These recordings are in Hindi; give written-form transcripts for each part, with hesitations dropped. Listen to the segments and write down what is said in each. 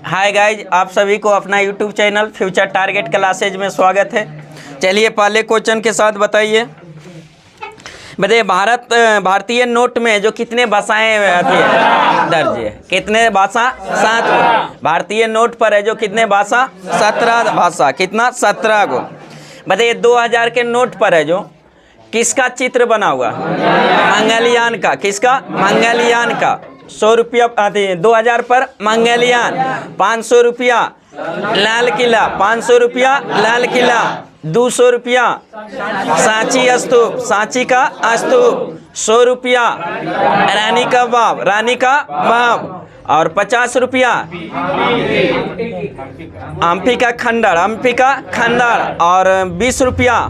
हाय गाइज, आप सभी को अपना YouTube channel future target classes में स्वागत है। चलिए पहले क्वेश्चन के साथ बताइए भारतीय नोट में जो कितने भाषाएं दर्ज है? कितने भाषा? 7। भारतीय नोट पर है जो कितने भाषा? 17 भाषा। कितना? 17 को। बताइए 2000 के नोट पर है जो किसका चित्र बना हुआ? मंगलयान का। किसका? मंगलयान का। 100 रुपया 2000 पर मंगलयान। 500 रुपया लाल किला। 500 रुपया लाल किला। 200 रुपया सांची स्तूप। सांची का स्तूप। 100 रुपया रानी का बाग। रानी का बाग। और 50 रुपया हम्पी का खंडर। हम्पी का खंडर। और 20 रुपया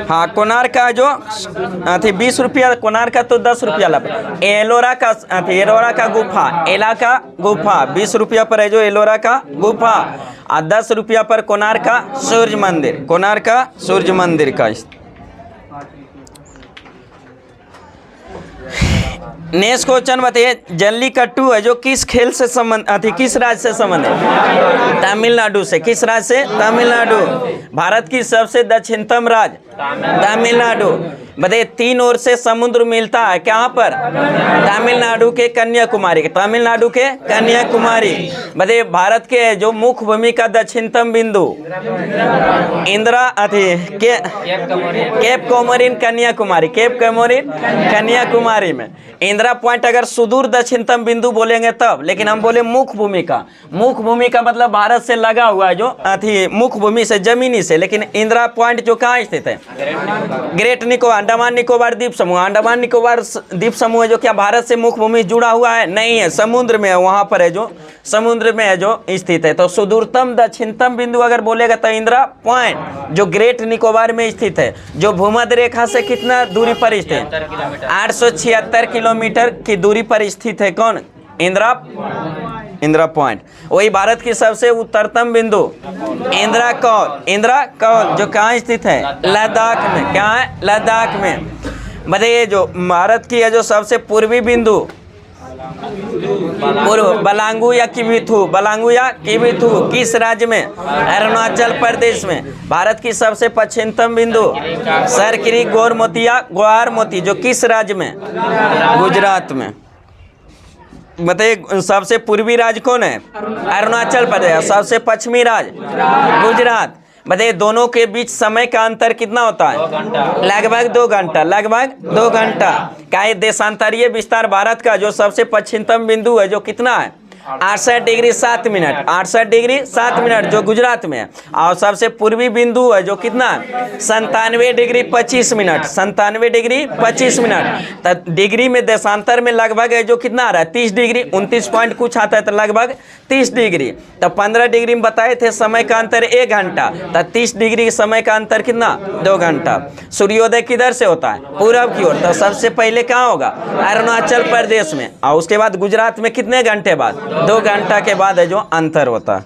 हाँ कोणार्क का जो 20 रुपया कोणार्क का। तो 10 रुपया ला एलोरा का एलोरा का गुफा। एला का गुफा 20 रुपया पर है जो एलोरा का गुफा। और 10 रुपया पर कोणार्क का सूर्य मंदिर। कोणार्क का सूर्य मंदिर का। नेक्स्ट क्वेश्चन बताइए जल्लीकट्टू है जो किस खेल से संबंध किस राज्य से संबंध है? तमिलनाडु से। किस राज्य से? तमिलनाडु। भारत की सबसे दक्षिणतम राज्य तमिलनाडु। बताइए 3 ओर से समुद्र मिलता है कहाँ पर? तमिलनाडु के कन्याकुमारी। तमिलनाडु के कन्याकुमारी। बताइए भारत के जो मुख्य भूमि का दक्षिणतम बिंदु इंदिरा केप कोमोरिन कन्याकुमारी। केप कोमोरिन कन्याकुमारी में। इंदिरा पॉइंट अगर सुदूर दक्षिणतम बिंदु बोलेंगे तब, लेकिन हम बोले मुख्य भूमि का। मुख्य भूमि का मतलब भारत से लगा हुआ है जो मुख्य भूमि से जमीनी से। लेकिन इंदिरा पॉइंट जो कहाँ स्थित है? ग्रेट निकोबार अंडमान निकोबार द्वीप समूह। अंडमान निकोबार द्वीप समूह है जो क्या भारत से मुख्य भूमि जुड़ा हुआ है? नहीं है, समुद्र में है। वहां पर है जो समुद्र में है जो स्थित है। तो सुदूरतम दक्षिणतम बिंदु अगर बोलेगा तो इंदिरा पॉइंट जो ग्रेट निकोबार में स्थित है, जो भूमध्य रेखा से कितना दूरी पर स्थित है? 876 किलोमीटर की दूरी पर स्थित है। कौन? इंदिरा पॉइंट। वही भारत की सबसे उत्तरतम बिंदु इंदिरा कौल। इंदिरा कौल जो कहाँ स्थित है? लद्दाख में। क्या है? लद्दाख में। बताइए जो भारत की है जो सबसे पूर्वी बिंदु पूर्व बलांगू या किबिथु। बलांगू या किबिथु किस राज्य में? अरुणाचल प्रदेश में। भारत की सबसे पश्चिमतम बिंदु सरकरी गोरमोती या ग्वारमोती जो किस राज्य में? गुजरात में। बताइए सबसे पूर्वी राज्य कौन है? अरुणाचल प्रदेश। सबसे पश्चिमी राज्य गुजरात। बताइए दोनों के बीच समय का अंतर कितना होता है? लगभग 2 घंटा। लगभग 2 घंटा। क्या ये देशांतरीय विस्तार भारत का जो सबसे पश्चिमतम बिंदु है जो कितना है? 68 डिग्री 7 मिनट। 68 डिग्री 7 मिनट जो गुजरात में है। और सबसे पूर्वी बिंदु है जो कितना है? 97 डिग्री 25 मिनट। 97 degree 25 minute. तो डिग्री में देशांतर में लगभग है जो कितना आ रहा है? 30 डिग्री 29 पॉइंट कुछ आता है। तो लगभग 30 डिग्री। तो 15 डिग्री में बताए थे समय का अंतर 1 घंटा। तो 30 डिग्री समय का अंतर कितना? 2 घंटा। सूर्योदय किधर से होता है? पूरब की ओर। तो सबसे पहले कहाँ होगा? अरुणाचल प्रदेश में। और उसके बाद गुजरात में कितने घंटे बाद? 2 घंटा के बाद है जो अंतर होता है।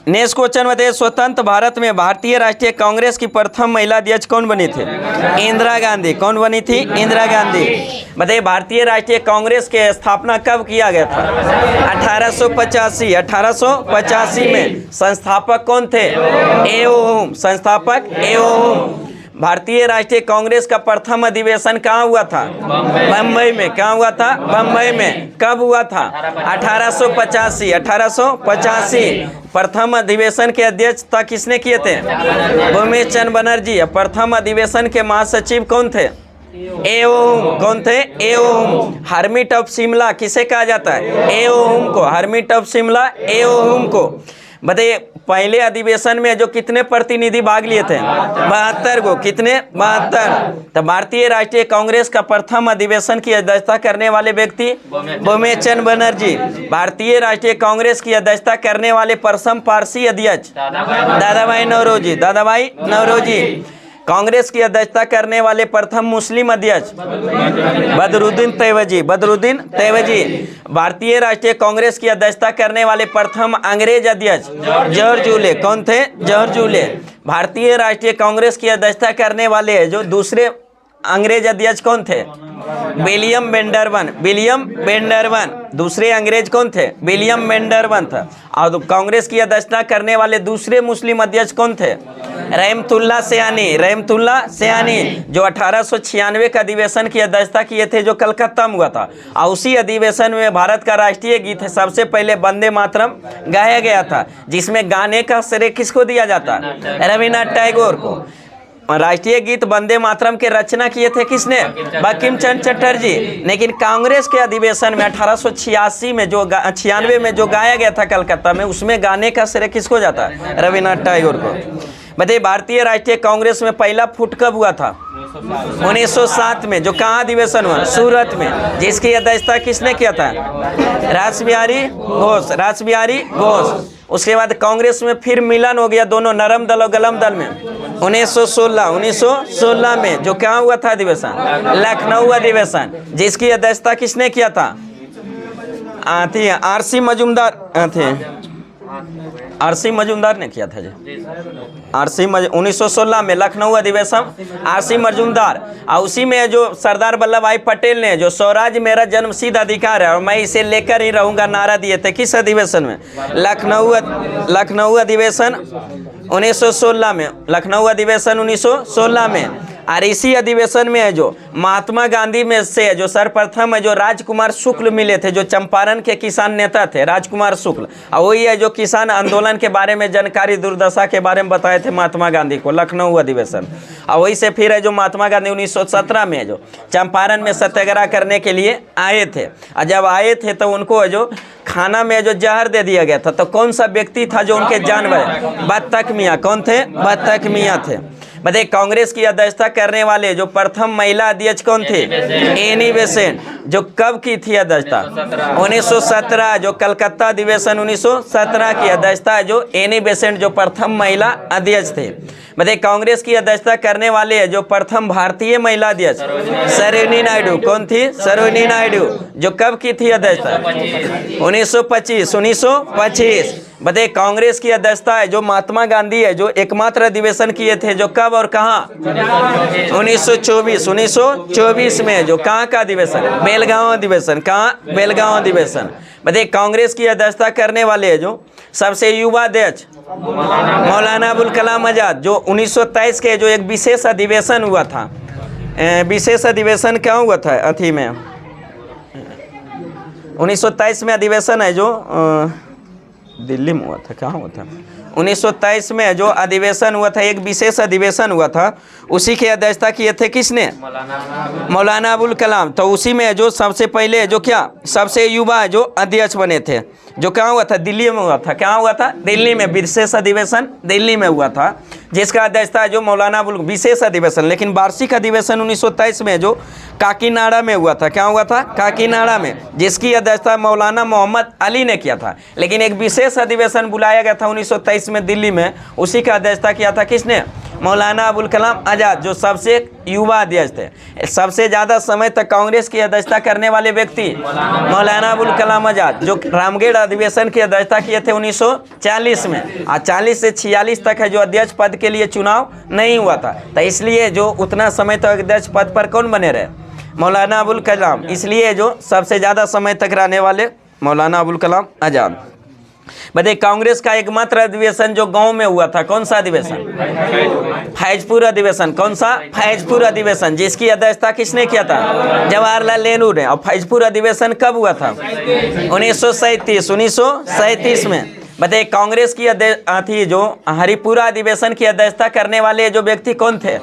नेक्स्ट क्वेश्चन बताइए स्वतंत्र भारत में भारतीय राष्ट्रीय कांग्रेस की प्रथम महिला अध्यक्ष कौन बनी थी? इंदिरा गांधी। कौन बनी थी? इंदिरा गांधी। बताइए भारतीय राष्ट्रीय कांग्रेस के स्थापना कब किया गया था? 1885। 1885 में। संस्थापक कौन थे? एओ हुम। संस्थापक एओ हुम। भारतीय राष्ट्रीय कांग्रेस का प्रथम अधिवेशन कहाँ हुआ था? बम्बई में। कहाँ हुआ था? बम्बई में। कब हुआ था? 1885। 1885 प्रथम अधिवेशन के अध्यक्षता किसने किए थे? भूमेश चंद्र बनर्जी। प्रथम अधिवेशन के महासचिव कौन थे? एओ हुम। कौन थे? एओ हुम। हर्मिट ऑफ शिमला किसे कहा जाता है? एओ हुम को। हर्मिट ऑफ शिमला एओ हुम को। बताइए पहले अधिवेशन में जो कितने प्रतिनिधि भाग लिए थे? 72 को। कितने? 72। तो भारतीय राष्ट्रीय कांग्रेस का प्रथम अधिवेशन की अध्यक्षता करने वाले व्यक्ति भूमेश चंद्र बनर्जी। भारतीय राष्ट्रीय कांग्रेस की अध्यक्षता करने वाले प्रथम पारसी अध्यक्ष दादाभाई नौरोजी। दादाभाई नौरोजी। कांग्रेस की अध्यक्षता करने वाले प्रथम मुस्लिम अध्यक्ष बदरुद्दीन तैयबजी। बदरुद्दीन तैयबजी। भारतीय राष्ट्रीय कांग्रेस की अध्यक्षता करने वाले प्रथम अंग्रेज अध्यक्ष जॉर्ज जूले। कौन थे? जॉर्ज जूले। भारतीय राष्ट्रीय कांग्रेस की अध्यक्षता करने वाले जो दूसरे अंग्रेज अध्यक्ष कौन थे? William Wedderburn, William Wedderburn. दूसरे अंग्रेज कौन थे? विलियम वेंडरबर्न था। और कांग्रेस की अध्यक्षता करने वाले दूसरे मुस्लिम अध्यक्ष कौन थे? रहमतुल्लाह सयानी, रहमतुल्लाह सयानी, जो 1896 का अधिवेशन की अध्यक्षता किए थे, जो कलकत्ता में हुआ था। और उसी अधिवेशन में भारत का राष्ट्रीय गीत है सबसे पहले वंदे मातरम गाया गया था, जिसमें गाने का श्रेय किसको दिया जाता? रविन्द्रनाथ टैगोर को। राष्ट्रीय गीत वंदे मातरम के रचना किए थे किसने? बंकिम चंद्र चटर्जी। लेकिन कांग्रेस के अधिवेशन में 1886 में जो 96 में जो गाया गया था कलकत्ता में, उसमें गाने का श्रेय किसको जाता? रविन्द्रनाथ टैगोर को। बताइए, भारतीय राष्ट्रीय कांग्रेस में पहला फुट कब हुआ था? 1907 में। जो कहाँ अधिवेशन हुआ? सूरत में। जिसकी अध्यक्षता किसने किया था? रासबिहारी घोष, रासबिहारी घोष। उसके बाद कांग्रेस में फिर मिलन हो गया दोनों नरम दल और गलम दल में 1916 में। जो कहाँ हुआ था अधिवेशन? लखनऊ अधिवेशन। जिसकी अध्यक्षता किसने किया था? आरसी मजूमदार थे, आरसी मजूमदार ने किया था जी। 1916 में लखनऊ अधिवेशन, आरसी मजूमदार। और उसी में जो सरदार वल्लभ भाई पटेल ने जो स्वराज मेरा जन्मसिद्ध अधिकार है और मैं इसे लेकर ही रहूंगा नारा दिए थे, किस अधिवेशन में? लखनऊ अधिवेशन 1916 में। लखनऊ अधिवेशन 1916 में। और इसी अधिवेशन में है जो महात्मा गांधी में से जो सर्वप्रथम है जो राजकुमार शुक्ल मिले थे, जो चंपारण के किसान नेता थे, राजकुमार शुक्ल। और वही है जो किसान आंदोलन के बारे में जानकारी, दुर्दशा के बारे में बताए थे महात्मा गांधी को, लखनऊ अधिवेशन। और वही से फिर है जो महात्मा गांधी 1917 में जो चंपारण में सत्याग्रह करने के लिए आए थे। और जब आए थे तो उनको जो खाना में जो जहर दे दिया गया था, तो कौन सा व्यक्ति था जो उनके जान बचे? बत्तख मियाँ। कौन थे? बत्तख मियाँ थे। बताइए, कांग्रेस की अध्यक्षता करने वाले जो प्रथम महिला अध्यक्ष कौन थे? Annie Besant. जो कब की थी अध्यक्षता? 1917। जो कलकत्ता अधिवेशन 1917 की अध्यक्षता है जो एनी बेसेंट जो प्रथम महिला अध्यक्ष थे। बताइए, कांग्रेस की अध्यक्षता करने वाले जो प्रथम भारतीय महिला अध्यक्ष? सरोजिनी नायडू। कौन थी? सरोजिनी नायडू। जो कब की थी अध्यक्षता? 1925। बताइए, कांग्रेस की अध्यक्षता है जो महात्मा गांधी है जो एकमात्र अधिवेशन किए थे, जो कब और कहाँ? 1924 में। जो कहाँ का अधिवेशन? बेलगांव अधिवेशन। कहाँ? बेलगांव अधिवेशन। बताइए, कांग्रेस की अध्यक्षता करने वाले जो सबसे युवा अध्यक्ष मौलाना अबुल कलाम आजाद, जो 1923 के जो एक विशेष अधिवेशन हुआ था। विशेष अधिवेशन क्या हुआ था? अथी में 1923 में अधिवेशन है जो दिल्ली में हुआ था। कहाँ हुआ था? 1923 में जो अधिवेशन हुआ था, एक विशेष अधिवेशन हुआ था, उसी की अध्यक्षता किए थे किसने? मौलाना अबुल कलाम। तो उसी में जो सबसे पहले जो क्या सबसे युवा जो अध्यक्ष बने थे, जो कहाँ हुआ था? दिल्ली में हुआ था। कहाँ हुआ था? दिल्ली में। विशेष अधिवेशन दिल्ली में हुआ था, जिसका अध्यक्षता जो मौलाना अबुल, विशेष अधिवेशन। लेकिन वार्षिक अधिवेशन 1923 में जो काकीनाडा में हुआ था। क्या हुआ था? काकीनाडा में, जिसकी अध्यक्षता मौलाना मोहम्मद अली ने किया था। लेकिन एक विशेष अधिवेशन बुलाया गया था 1923 में दिल्ली में, उसी का अध्यक्षता किया था किसने? मौलाना अबुल कलाम आजाद, जो सबसे युवा अध्यक्ष थे। सबसे ज़्यादा समय तक कांग्रेस की अध्यक्षता करने वाले व्यक्ति मौलाना अबुल कलाम आजाद, जो रामगढ़ अधिवेशन की अध्यक्षता किए थे 1940 में। और 40 से 46 तक है जो अध्यक्ष पद के लिए चुनाव नहीं हुआ था। तो इसलिए जो उतना समय तक अध्यक्ष पद पर कौन बने रहे? मौलाना अबुल कलाम। इसलिए जो सबसे ज़्यादा समय तक रहने वाले मौलाना अबुल कलाम आजाद। बताइए, कांग्रेस का एकमात्र अधिवेशन जो गांव में हुआ था, कौन सा अधिवेशन? फैजपुर अधिवेशन। कौन सा? फैजपुर अधिवेशन। जिसकी अध्यक्षता किसने किया था? जवाहरलाल नेहरू ने। और फैजपुर अधिवेशन कब हुआ था? 1937 में। बताइए, कांग्रेस की थी जो हरिपुरा अधिवेशन की अध्यक्षता करने वाले जो व्यक्ति कौन थे?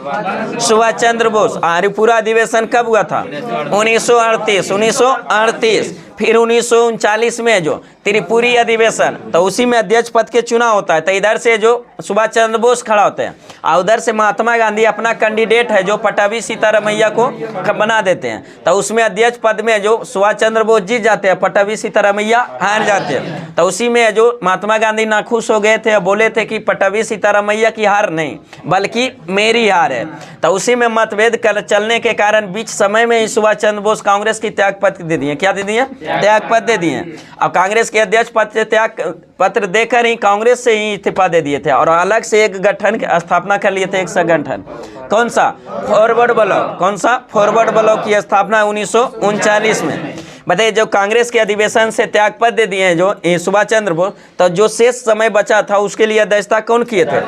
सुभाष चंद्र बोस। हरिपुरा अधिवेशन कब हुआ था? 1938। फिर 1939 में जो त्रिपुरी अधिवेशन, तो उसी में अध्यक्ष पद के चुनाव होता है। तो इधर से जो सुभाष चंद्र बोस खड़ा होते हैं और उधर से महात्मा गांधी अपना कैंडिडेट है जो पट्टाभी सीतारामैया को बना देते हैं। तो उसमें अध्यक्ष पद में जो सुभाष चंद्र बोस जीत जाते हैं, पट्टाभी सीतारामैया हार जाते हैं। तो उसी में जो महात्मा गांधी नाखुश हो गए थे और बोले थे कि पट्टाभी सीतारामैया की हार नहीं बल्कि मेरी हार है। तो उसी में मतभेद चलने के कारण बीच समय में ही सुभाष चंद्र बोस कांग्रेस की त्याग पत्र दे दिए। क्या दे दिए? त्याग पत्र दे दिए। अब कांग्रेस के अध्यक्ष पद से त्याग पत्र देकर ही कांग्रेस से ही इस्तीफा दे दिए थे और अलग से एक गठन की स्थापना कर लिए थे, एक संगठन। कौन सा? Forward block. कौन सा? फॉरवर्ड ब्लॉक की स्थापना 1939 में। बताइए, जो कांग्रेस के अधिवेशन से त्यागपत्र दे दिए हैं जो सुभाष चंद्र बोस, तो जो शेष समय बचा था उसके लिए अध्यक्षता कौन किए थे?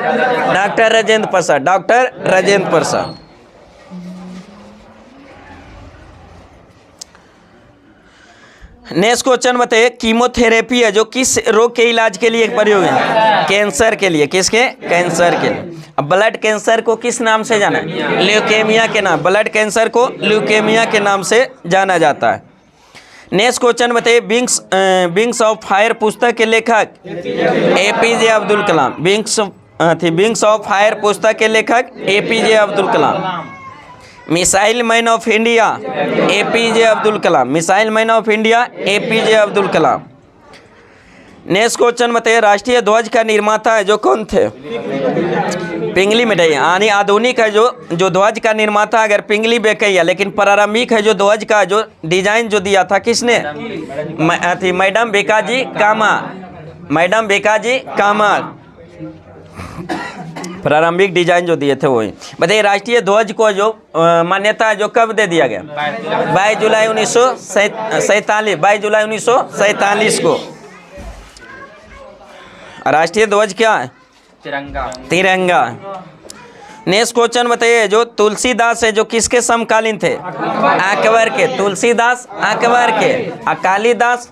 Doctor Rajendra Prasad. Doctor Rajendra Prasad. Next question बताइए, कीमोथेरेपी है जो किस रोग के इलाज के लिए प्रयोग है? कैंसर के लिए। किसके? कैंसर के लिए। अब ब्लड कैंसर को किस नाम से जाना है? ल्यूकेमिया के नाम। ब्लड कैंसर को ल्यूकेमिया के नाम से जाना जाता है। नेक्स्ट क्वेश्चन बताइए, विंग्स ऑफ फायर पुस्तक के लेखक? APJ Abdul Kalam. Wings of fire पुस्तक के लेखक APJ Abdul Kalam. Missile man of India APJ Abdul Kalam. Missile man of India APJ Abdul Kalam. Next question बताइए, राष्ट्रीय ध्वज का निर्माता है जो कौन थे? पिंगली मिठाई। यानी आधुनिक है जो ध्वज का निर्माता अगर पिंगली बेकैया, लेकिन प्रारंभिक है जो ध्वज का जो डिजाइन जो दिया था किसने? मैडम बेकाजी कामा। मैडम बेकाजी कामा प्रारंभिक डिजाइन जो दिए थे वही। बताइए, राष्ट्रीय ध्वज को जो मान्यता जो कब दे दिया गया? 22 जुलाई 1947। 22 जुलाई 1947 को राष्ट्रीय ध्वज क्या है? तिरंगा। तिरंगा। नेक्स्ट क्वेश्चन बताइए, जो तुलसीदास है जो किसके समकालीन थे? अकबर के। तुलसीदास अकबर के। कालिदास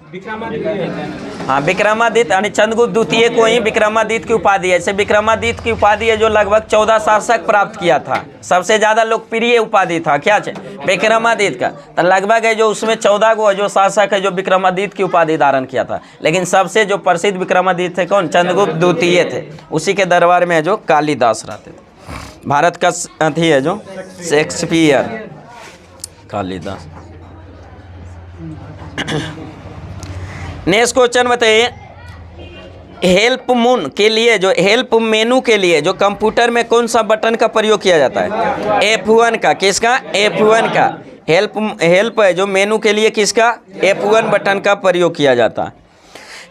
हाँ विक्रमादित्य, यानी चंद्रगुप्त द्वितीय को ही विक्रमादित्य की उपाधि है। ऐसे विक्रमादित्य की उपाधि है जो लगभग 14 शासक प्राप्त किया था। सबसे ज्यादा लोकप्रिय उपाधि था क्या? विक्रमादित्य का। तो लगभग है जो उसमें 14 को जो शासक है जो विक्रमादित्य की उपाधि धारण किया था, लेकिन सबसे जो प्रसिद्ध विक्रमादित्य थे कौन? चंद्रगुप्त द्वितीय थे। उसी के दरबार में जो कालिदास रहते थे। भारत का अथी है जो शेक्सपियर, कालिदास। नेक्स्ट क्वेश्चन बताइए, हेल्प मून के लिए जो हेल्प मेनू के लिए जो कंप्यूटर में कौन सा बटन का प्रयोग किया जाता है? F1 का। किसका? F1 का। हेल्प है जो मेनू के लिए किसका? F1 बटन का प्रयोग किया जाता है।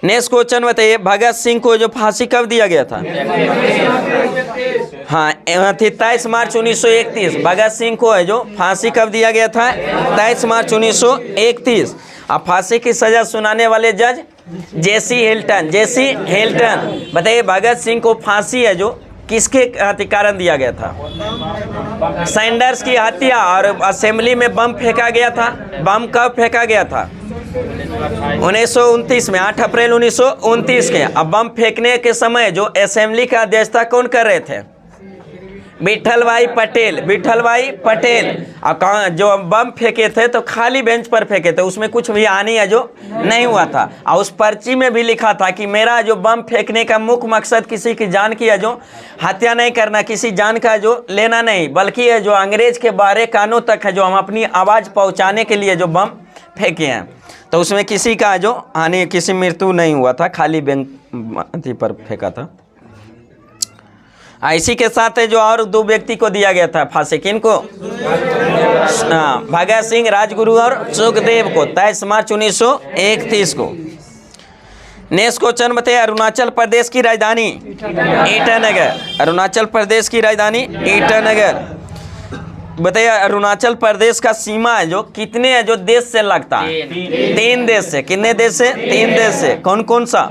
नेक्स्ट क्वेश्चन बताइए, भगत सिंह को जो फांसी कब दिया गया था? हाँ 23 मार्च 1931। भगत सिंह को है जो फांसी कब दिया गया था? 23 मार्च 1931। अब फांसी की सजा सुनाने वाले जज जेसी हिल्टन। जेसी हिल्टन। बताइए, भगत सिंह को फांसी है जो किसके कारण दिया गया था? सैंडर्स की हत्या और असेंबली में बम फेंका गया था। बम कब फेंका गया था? 1929 में, 8 अप्रैल 1929 के। अब बम फेंकने के समय जो असेंबली का अध्यक्षता कौन कर रहे थे? विठल भाई पटेल। विठल भाई पटेल। अब जो बम फेंके थे तो खाली बेंच पर फेंके थे, उसमें कुछ भी हानि है जो नहीं हुआ था। और उस पर्ची में भी लिखा था कि मेरा जो बम फेंकने का मुख्य मकसद किसी की जान की है जो हत्या नहीं करना, किसी जान का जो लेना नहीं, बल्कि है जो अंग्रेज के बारे कानों तक है जो हम अपनी आवाज़ पहुँचाने के लिए जो बम फेंके हैं। तो उसमें किसी का जो हानि, किसी मृत्यु नहीं हुआ था, खाली बेंच पर फेंका था। इसी के साथ है जो और 2 व्यक्ति को दिया गया था फांसी। किनको? भगत सिंह, राजगुरु और सुखदेव को 23 मार्च 1931 को। नेक्स्ट क्वेश्चन बताइए, अरुणाचल प्रदेश की राजधानी? ईटानगर। अरुणाचल प्रदेश की राजधानी ईटानगर। बताइए, अरुणाचल प्रदेश का सीमा है जो कितने है जो देश से लगता है? 3 देश से। कितने देश से? 3 देश से। कौन कौन सा?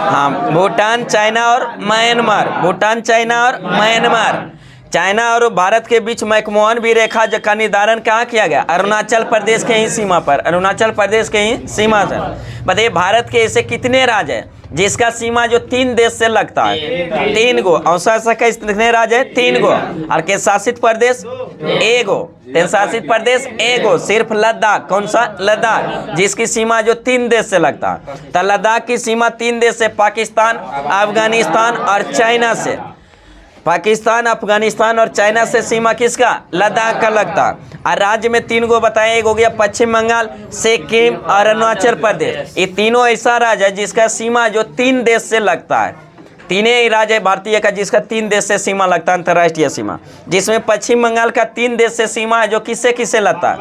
हाँ, भूटान, चाइना और म्यांमार। भूटान, चाइना और म्यांमार। चाइना और भारत के बीच मैकमोहन भी रेखा का निर्धारण कहाँ किया गया? अरुणाचल प्रदेश के ही सीमा पर। अरुणाचल प्रदेश के ही सीमा पर। बताइए, भारत के ऐसे कितने राज्य हैं जिसका सीमा जो 3 देश से लगता है? 3 गो। और शासक कितने राज्य है? 3 गो। और केंद्र शासित प्रदेश? 1 गो। केंद्र शासित प्रदेश 1 गो। सिर्फ लद्दाख। कौन सा? लद्दाख, जिसकी सीमा जो 3 देश से लगता है। तो लद्दाख की सीमा 3 देश से, पाकिस्तान, अफगानिस्तान और चाइना से। पाकिस्तान, अफगानिस्तान और चाइना से सीमा किसका? लद्दाख का लगता। और राज्य में 3 गो बताए, एक हो गया पश्चिम बंगाल, सिक्किम और अरुणाचल प्रदेश। ये तीनों ऐसा राज्य है जिसका सीमा जो 3 देश से लगता है। तीन ही राज्य है भारतीय का जिसका 3 देश से सीमा लगता है, अंतर्राष्ट्रीय सीमा, जिसमें पश्चिम बंगाल का 3 देश से सीमा है, जो किससे किससे लगता है?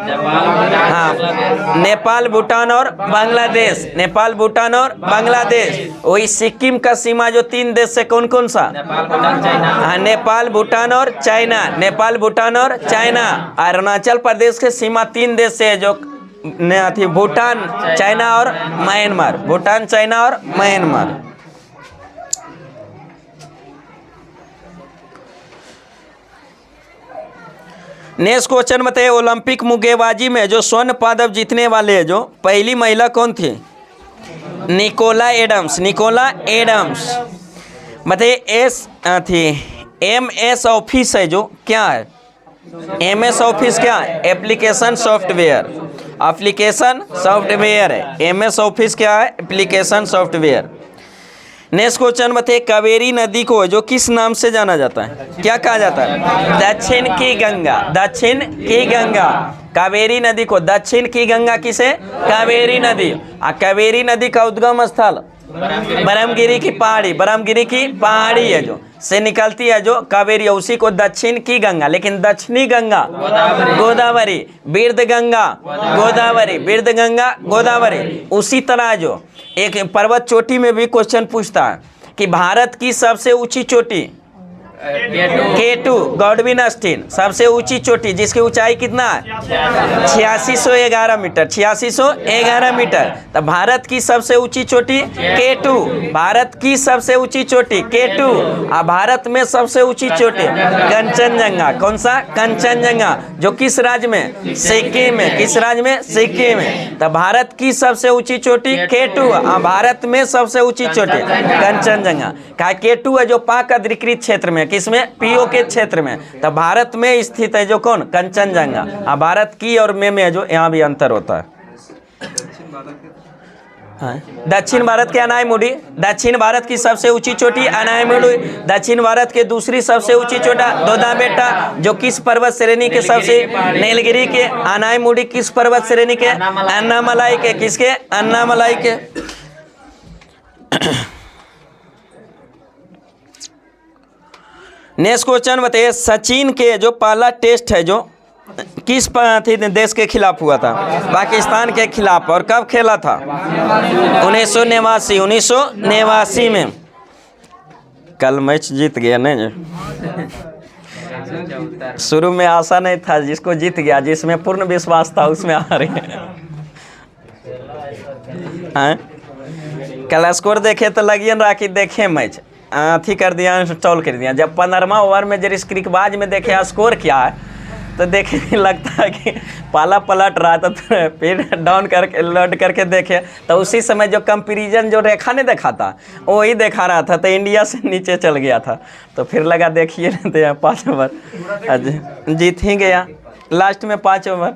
हाँ, नेपाल, भूटान और बांग्लादेश। नेपाल, भूटान और बांग्लादेश। वही सिक्किम का सीमा जो 3 देश से कौन कौन सा? हाँ, नेपाल, भूटान और चाइना। नेपाल, भूटान और चाइना। अरुणाचल प्रदेश के सीमा 3 देश से है, जो भूटान, चाइना और म्यांमार। भूटान, चाइना और म्यांमार। नेक्स्ट क्वेश्चन बताइए, ओलंपिक मुक्केबाजी में जो स्वर्ण पदक जीतने वाले जो पहली महिला कौन थी? Nicola Adams. Nicola Adams. बताइए एस थी MS ऑफिस है जो क्या है? MS ऑफिस क्या है? Application software. एप्लीकेशन सॉफ्टवेयर है। MS ऑफिस क्या है? Application software. नेक्स्ट क्वेश्चन बताइए, कावेरी नदी को जो किस नाम से जाना जाता है? क्या कहा जाता है? दक्षिण की गंगा। दक्षिण की गंगा। कावेरी नदी को दक्षिण की गंगा किसे? कावेरी नदी। कावेरी नदी का उद्गम स्थल ब्रह्मगिरी की पहाड़ी। ब्रह्मगिरी की पहाड़ी है जो से निकलती है जो कावेरी, उसी को दक्षिण की गंगा। लेकिन दक्षिणी गंगा गोदावरी, बिरध गंगा गोदावरी, बिरध गंगा गोदावरी। उसी तरह जो एक पर्वत चोटी में भी क्वेश्चन पूछता है कि भारत की सबसे ऊंची चोटी K2 गॉडविन अस्टीन, सबसे ऊंची चोटी जिसकी ऊंचाई कितना है? 8611 मीटर। 8611 मीटर। तो भारत की सबसे ऊंची चोटी K2। भारत की सबसे ऊंची चोटी K2। और भारत में सबसे ऊंची चोटी कंचनजंगा। कौन सा? कंचनजंगा। जो किस राज्य में? सिक्किम में। किस राज्य में? सिक्किम में। तो भारत की सबसे ऊंची चोटी K2 और भारत में सबसे ऊंची चोटी कंचनजंगा। का K2 है जो पाक अधिकृत क्षेत्र में, किसमें? PO के क्षेत्र में। तो भारत में स्थित है जो कौन? कंचनजंगा। भारत की और में है जो यहाँ भी अंतर होता है। दक्षिण भारत के अनायमुड़ी। दक्षिण भारत की सबसे ऊंची चोटी अनायमुड़ी। दक्षिण भारत के दूसरी सबसे ऊंची चोटा दोदा बेटा, जो किस पर्वत श्रेणी के? सबसे नीलगिरी के। अनायमुड़ी किस पर्वत श्रेणी के? अन्नामलाई के। किसके? अन्नामलाई के। नेक्स्ट क्वेश्चन बताइए, सचिन के जो पहला टेस्ट है जो किस देश के खिलाफ हुआ था? पाकिस्तान के खिलाफ। और कब खेला था? 1989। 1989 में। कल मैच जीत गया नहीं? शुरू में आशा नहीं था, जिसको जीत गया, जिसमें पूर्ण विश्वास था उसमें आ रही है। कल स्कोर देखे तो लगिए रहा कि देखे मैच अथी कर दिया, इंस्टॉल कर दिया। जब 15वां ओवर में जब क्रिकबाज में देखे स्कोर क्या है तो देखने लगता है कि पाला पलट रहा था। तो फिर डाउन करके लोड करके देखे तो उसी समय जो कंपेरिजन जो रेखा ने देखा था वही देखा रहा था, तो इंडिया से नीचे चल गया था। तो फिर लगा देखिए लेते हैं 5 ओवर जीत ही गया लास्ट में 5 ओवर।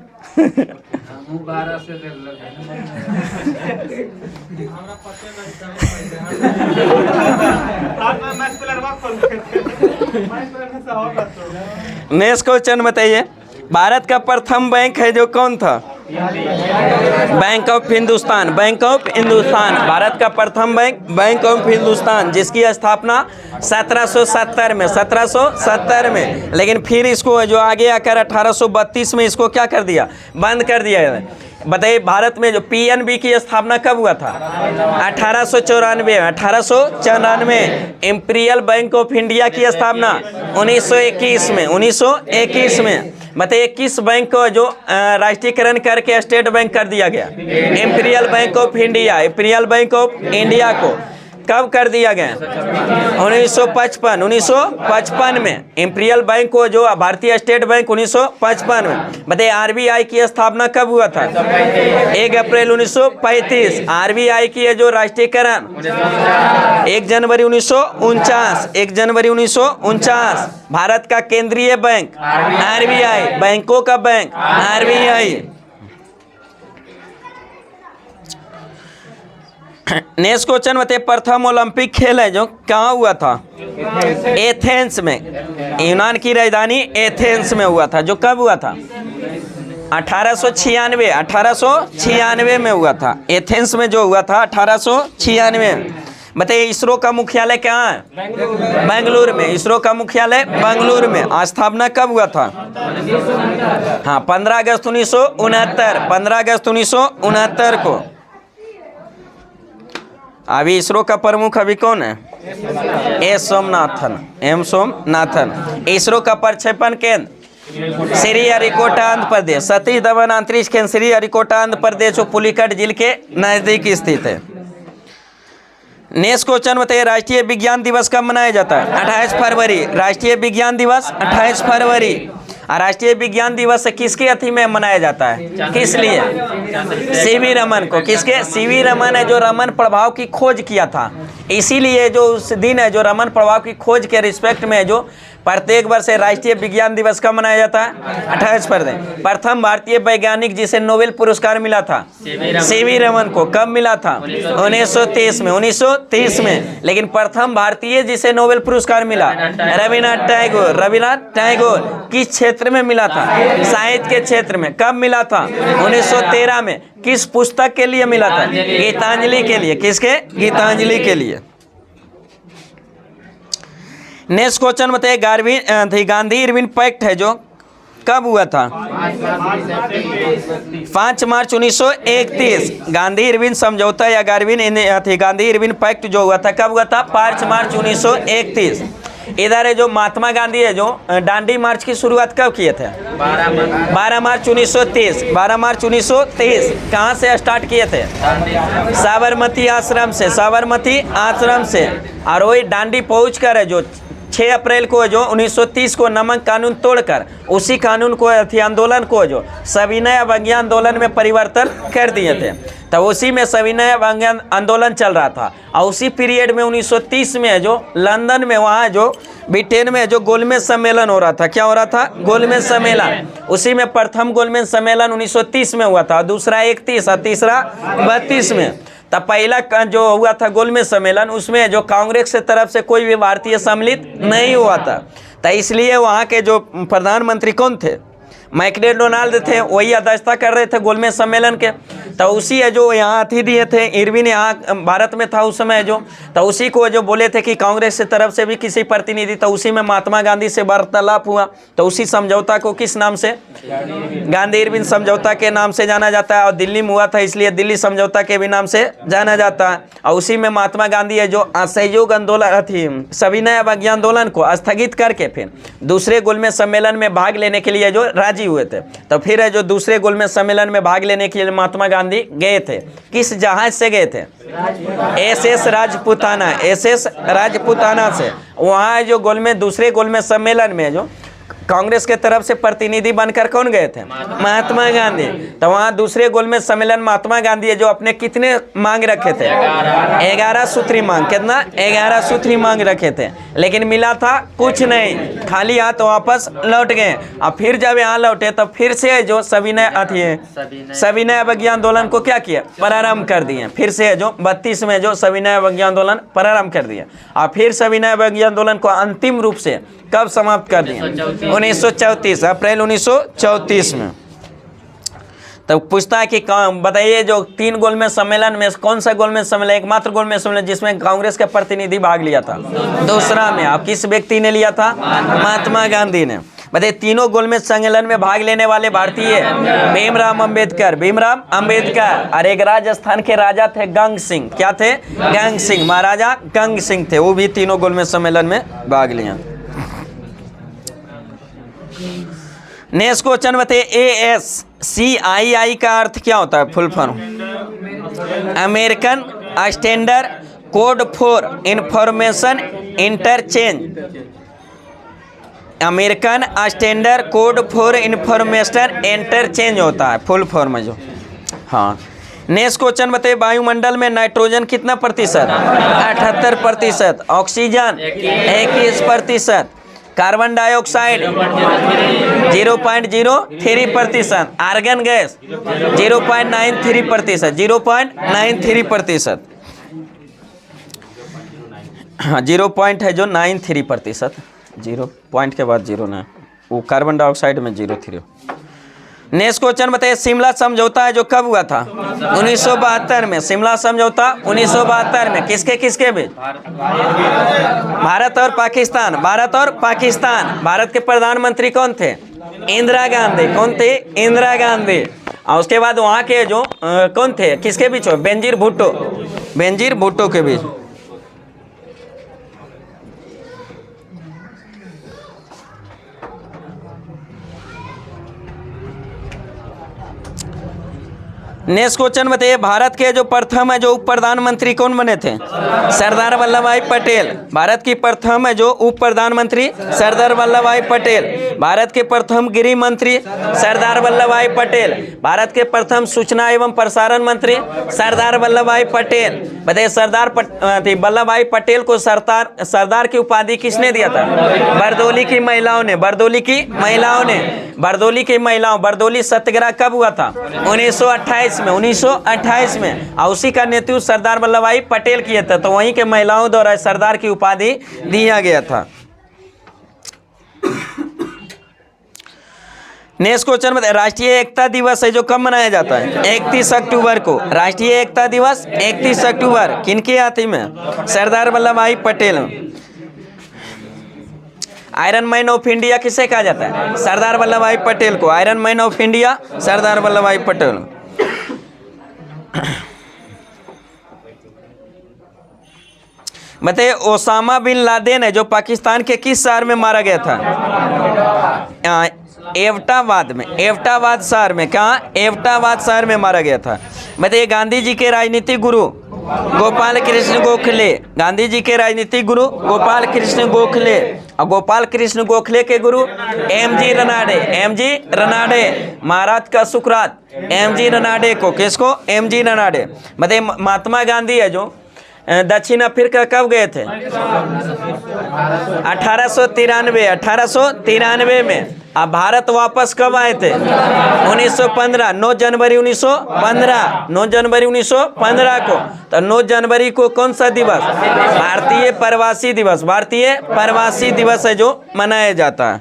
नेक्स्ट क्वेश्चन बताइए, भारत का प्रथम बैंक है जो कौन था? Bank of Hindustan. Bank of Hindustan. Bharat का प्रथम बैंक बैंक ऑफ हिंदुस्तान, जिसकी स्थापना 1770 में। 1770 में। लेकिन फिर इसको जो आगे आकर 1832 में इसको क्या कर दिया? बंद कर दिया। बताइए भारत में जो PNB की स्थापना कब हुआ था? 1894। 1894। इंपीरियल बैंक ऑफ इंडिया की स्थापना 1921 में। 1921 में। बताइए किस बैंक को जो राष्ट्रीयकरण करके स्टेट बैंक कर दिया गया? Imperial bank of India. Imperial bank of India को कब कर दिया गया? 1955। 1955 में। इंपीरियल बैंक को जो भारतीय स्टेट बैंक 1955 में। बताइए RBI की स्थापना कब हुआ था? 1 अप्रैल 1935। RBI की है जो राष्ट्रीयकरण 1 जनवरी 1949। 1 जनवरी 1949। भारत का केंद्रीय बैंक RBI, बैंकों का बैंक RBI। नेक्स्ट क्वेश्चन बताइए, प्रथम ओलंपिक खेल है जो कहाँ हुआ था? एथेंस में। यूनान की राजधानी एथेंस में हुआ था, जो कब हुआ था? 1896। 1896 में हुआ था। एथेंस में जो हुआ था 1896 में। बताइए इसरो का मुख्यालय कहाँ है? बेंगलुरु में। इसरो का मुख्यालय बेंगलुरु में। स्थापना कब हुआ था? हाँ, 15 अगस्त 1969, 15 अगस्त 1969 को। अभी इसरो का प्रमुख अभी कौन है? एम सोमनाथन। इसरो का प्रक्षेपण केंद्र श्रीहरिकोटा आंध्र प्रदेश। सतीश धवन अंतरिक्ष केंद्र श्रीहरिकोटा आंध्र प्रदेश जो पुलिकट झील के नजदीक स्थित है। नेक्स्ट क्वेश्चन बताइए, राष्ट्रीय विज्ञान दिवस कब मनाया जाता है? 28 फरवरी। राष्ट्रीय विज्ञान दिवस 28 फरवरी। और राष्ट्रीय विज्ञान दिवस किसके अथी में मनाया जाता है? किस लिए? सीवी रमन को। किसके? सीवी रमन है जो रमन प्रभाव की खोज किया था। इसीलिए जो उस दिन है जो रमन प्रभाव की खोज के रिस्पेक्ट में जो प्रत्येक वर्ष राष्ट्रीय विज्ञान दिवस कब मनाया जाता है? 28 फरवरी। प्रथम भारतीय वैज्ञानिक जिसे नोबेल पुरस्कार मिला था सीवी रमन को, कब मिला था? 1930 में। 1930 में। लेकिन प्रथम भारतीय जिसे नोबेल पुरस्कार मिला रविन्द्रनाथ टैगोर। रविन्द्रनाथ टैगोर किस क्षेत्र में मिला था? साहित्य के क्षेत्र में। कब मिला था? 1913 में। किस पुस्तक के लिए मिला था? गीतांजलि के लिए। किसके? गीतांजलि के लिए। नेक्स्ट क्वेश्चन बताइए, गांधी इरविन पैक्ट है जो कब हुआ था? 5 मार्च 1931। गांधी इरविन समझौता या गांधी इरविन पैक्ट जो हुआ था कब हुआ था? 5 मार्च 1931। इधर है जो महात्मा गांधी है जो दांडी मार्च की शुरुआत कब किए थे? 12 मार्च 1930। 12 मार्च 1930। कहाँ से स्टार्ट किए थे? साबरमती आश्रम से। साबरमती आश्रम से। और वही दांडी पहुँच कर है जो 6 अप्रैल को जो 1930 को नमक कानून तोड़कर उसी कानून को आंदोलन को जो सविनय अवज्ञा आंदोलन में परिवर्तन कर दिए थे। तब उसी में सविनय अवज्ञा आंदोलन चल रहा था। और उसी पीरियड में 1930 में जो लंदन में वहाँ जो ब्रिटेन में जो गोलमेज सम्मेलन हो रहा था। क्या हो रहा था? गोलमेज सम्मेलन। उसी में प्रथम गोलमेज सम्मेलन 1930 में हुआ था, दूसरा 31 और तीसरा 32 में। तब पहला जो हुआ था गोलमेज सम्मेलन उसमें जो कांग्रेस से तरफ से कोई भी भारतीय सम्मिलित नहीं हुआ था। तो इसलिए वहाँ के जो प्रधानमंत्री कौन थे? मैकडोनाल्ड थे। वही अध्यक्षता कर रहे थे गोलमेज सम्मेलन के। तो उसी है जो यहाँ अतिथि दिए थे। इरविन यहाँ भारत में था उस समय जो, तो उसी को जो बोले थे कि कांग्रेस से तरफ से भी किसी प्रतिनिधि, तो उसी में महात्मा गांधी से वार्तालाप हुआ। तो उसी समझौता को किस नाम से? गांधी इरविन समझौता के नाम से जाना जाता है। और दिल्ली में हुआ था इसलिए दिल्ली समझौता के भी नाम से जाना जाता है। और उसी में महात्मा गांधी है जो असहयोग आंदोलन थी सविनय अवज्ञा आंदोलन को स्थगित करके फिर दूसरे गोलमेज सम्मेलन में भाग लेने के लिए जो राजी हुए थे। तो फिर है जो दूसरे गोलमेज सम्मेलन में भाग लेने के लिए महात्मा गांधी गए थे। किस जहाज से गए थे? SS राजपुताना। SS राजपुताना से। वहाँ जो दूसरे गोलमेज सम्मेलन में जो कांग्रेस के तरफ से प्रतिनिधि बनकर कौन गए थे? महात्मा गांधी। तो वहाँ दूसरे गोलमेज सम्मेलन महात्मा गांधी है जो अपने कितने मांग रखे थे? 11 सूत्री मांग। कितना? 11 सूत्री मांग रखे थे। लेकिन मिला था कुछ नहीं, खाली हाथ वापस लौट गए। और फिर जब यहाँ लौटे तो फिर से जो सविनय अवज्ञा आंदोलन को क्या किया? प्रारंभ कर दिए। फिर से जो 32 में जो सविनय अवज्ञा आंदोलन प्रारंभ कर दिया। और फिर सविनय अवज्ञा आंदोलन को अंतिम रूप से कब समाप्त कर दिया? 1934। अप्रैल 1934 में। तो पूछता है कि बताइए जो 3 गोलमेज सम्मेलन में कौन सा गोलमेज सम्मेलन, एकमात्र गोलमेज सम्मेलन जिसमें कांग्रेस के प्रतिनिधि भाग लिया था? दूसरा में। आप किस व्यक्ति ने लिया था? महात्मा गांधी ने। बताइए तीनों गोलमेज सम्मेलन में भाग लेने वाले भारतीय भीमराव अंबेडकर। भीमराव अंबेडकर। और एक राजस्थान के राजा थे गंग सिंह। क्या थे? गंग सिंह। महाराजा गंग सिंह थे। वो भी तीनों गोलमेज सम्मेलन में भाग लिया। नेक्स्ट क्वेश्चन बताइए, ASCII का अर्थ क्या होता है? Full form? American standard code for information interchange. American standard code for information interchange होता है फुल फॉर्म जो। हाँ। नेक्स्ट क्वेश्चन बताइए, वायुमंडल में नाइट्रोजन कितना प्रतिशत? 78%। Oxygen 21%। Carbon dioxide 0.03%। Argon gas 0.93%। 0.93%। हाँ, 0 पॉइंट है जो 93%। 0 पॉइंट के बाद 0 ना, वो कार्बन डाइऑक्साइड में 0.3। नेक्स्ट क्वेश्चन बताइए, शिमला समझौता है जो कब हुआ था? 1972 में। शिमला समझौता 1972 में किसके किसके बीच? भारत और पाकिस्तान। भारत और पाकिस्तान। भारत के प्रधानमंत्री कौन थे? इंदिरा गांधी। कौन थे? इंदिरा गांधी। और उसके बाद वहाँ के जो कौन थे, किसके बीच हो? बेनजीर भुट्टो। बेनजीर भुट्टो के बीच। नेक्स्ट क्वेश्चन बताइए, भारत के जो प्रथम है जो उप प्रधानमंत्री कौन बने थे? सरदार वल्लभ भाई पटेल। भारत की प्रथम है जो उप प्रधानमंत्री सरदार वल्लभ भाई पटेल। भारत के प्रथम गृह मंत्री सरदार वल्लभ भाई पटेल। भारत के प्रथम सूचना एवं प्रसारण मंत्री सरदार वल्लभ भाई पटेल। बताइए, सरदार वल्लभ भाई पटेल को सरदार की उपाधि किसने दिया था? बरदोली की महिलाओं ने। बरदोली की महिलाओं ने। बरदोली की महिलाओं। बरदोली सत्याग्रह कब हुआ था? 1928 में। 1928 में। और उसी का नेतृत्व सरदार वल्लभ भाई पटेल किए थे, तो वहीं के महिलाओं द्वारा सरदार की उपाधि दिया गया था। नेक्स्ट क्वेश्चन बताइए, राष्ट्रीय एकता दिवस है जो कब मनाया जाता है? 31 अक्टूबर को। राष्ट्रीय एकता दिवस 31 अक्टूबर किनके हाथी में? सरदार वल्लभ भाई Patel. Iron man of India किसे कहा जाता है? सरदार वल्लभ भाई पटेल को। Iron man of India Sardar Vallabh भाई पटेल। बताइए, ओसामा बिन लादेन है जो पाकिस्तान के किस शहर में मारा गया था? एबटाबाद में। एबटाबाद शहर में। कहाँ? एबटाबाद शहर में मारा गया था। बताइए, गांधी जी के राजनीतिक गुरु गोपाल कृष्ण गोखले। गांधी जी के राजनीतिक गुरु गोपाल कृष्ण गोखले। और गोपाल कृष्ण गोखले के गुरु एमजी रनाडे। एमजी रनाडे। महाराष्ट्र का सुकरात एमजी रनाडे को। किसको? एमजी रनाडे। बताइए, महात्मा गांधी है जो दक्षिण अफ्रीका कब गए थे? 1893। 1893 में। अब भारत वापस कब आए थे? 1915। 9 जनवरी 1915। 9 जनवरी 1915 को। तो 9 जनवरी को कौन सा दिवस? भारतीय प्रवासी दिवस। भारतीय प्रवासी दिवस है जो मनाया जाता है।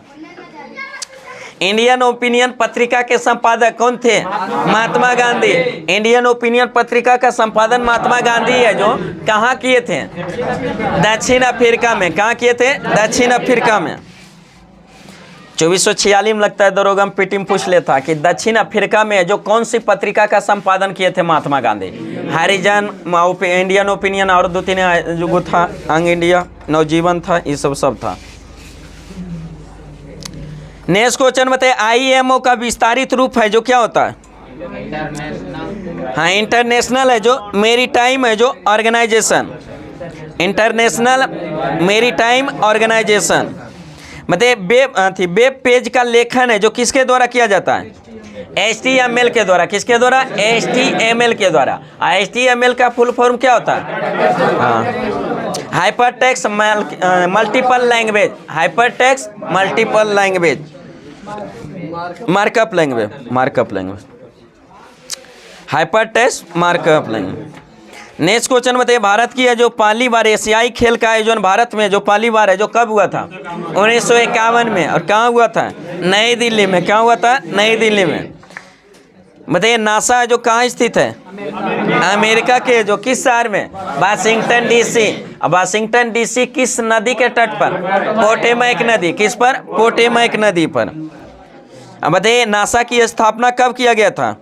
इंडियन ओपिनियन पत्रिका के संपादक कौन थे? महात्मा गांधी। इंडियन ओपिनियन पत्रिका का संपादन महात्मा गांधी है जो कहाँ किए थे? दक्षिण अफ्रीका में। कहाँ किए थे? दक्षिण अफ्रीका में। 2446 में लगता है दरोगा में पीटी में पूछ लेता कि दक्षिण अफ्रीका में जो कौन सी पत्रिका का संपादन किए थे महात्मा गांधी? हरिजन, इंडियन ओपिनियन और 2-3 जो था, अंग इंडिया, नवजीवन था, ये सब था। नेक्स्ट क्वेश्चन बताइए, आईएमओ का विस्तारित रूप है जो क्या होता है? हाँ, इंटरनेशनल है जो मैरीटाइम है जो ऑर्गेनाइजेशन। International maritime organisation. बताइए, वेब पेज का लेखन है जो किसके द्वारा किया जाता है? HTML के द्वारा। किसके द्वारा? HTML के द्वारा। HTML का फुल फॉर्म क्या होता है? हाँ, hypertext multiple language. Hypertext multiple language. Markup language. Markup language. Hypertext markup language. Next question बताइए, भारत की है जो पहली बार एशियाई खेल का आयोजन भारत में जो पहली बार है जो कब हुआ था? 1951 में। और कहाँ हुआ था? नई दिल्ली में। कहाँ हुआ था? नई दिल्ली में। बताइए, नासा जो कहाँ स्थित है? अमेरिका के जो किस शहर में? Washington DC. अब वाशिंगटन डीसी किस नदी के तट पर? पोटोमैक नदी। किस पर? पोटोमैक नदी पर। अब बताइए, नासा की स्थापना कब किया गया था?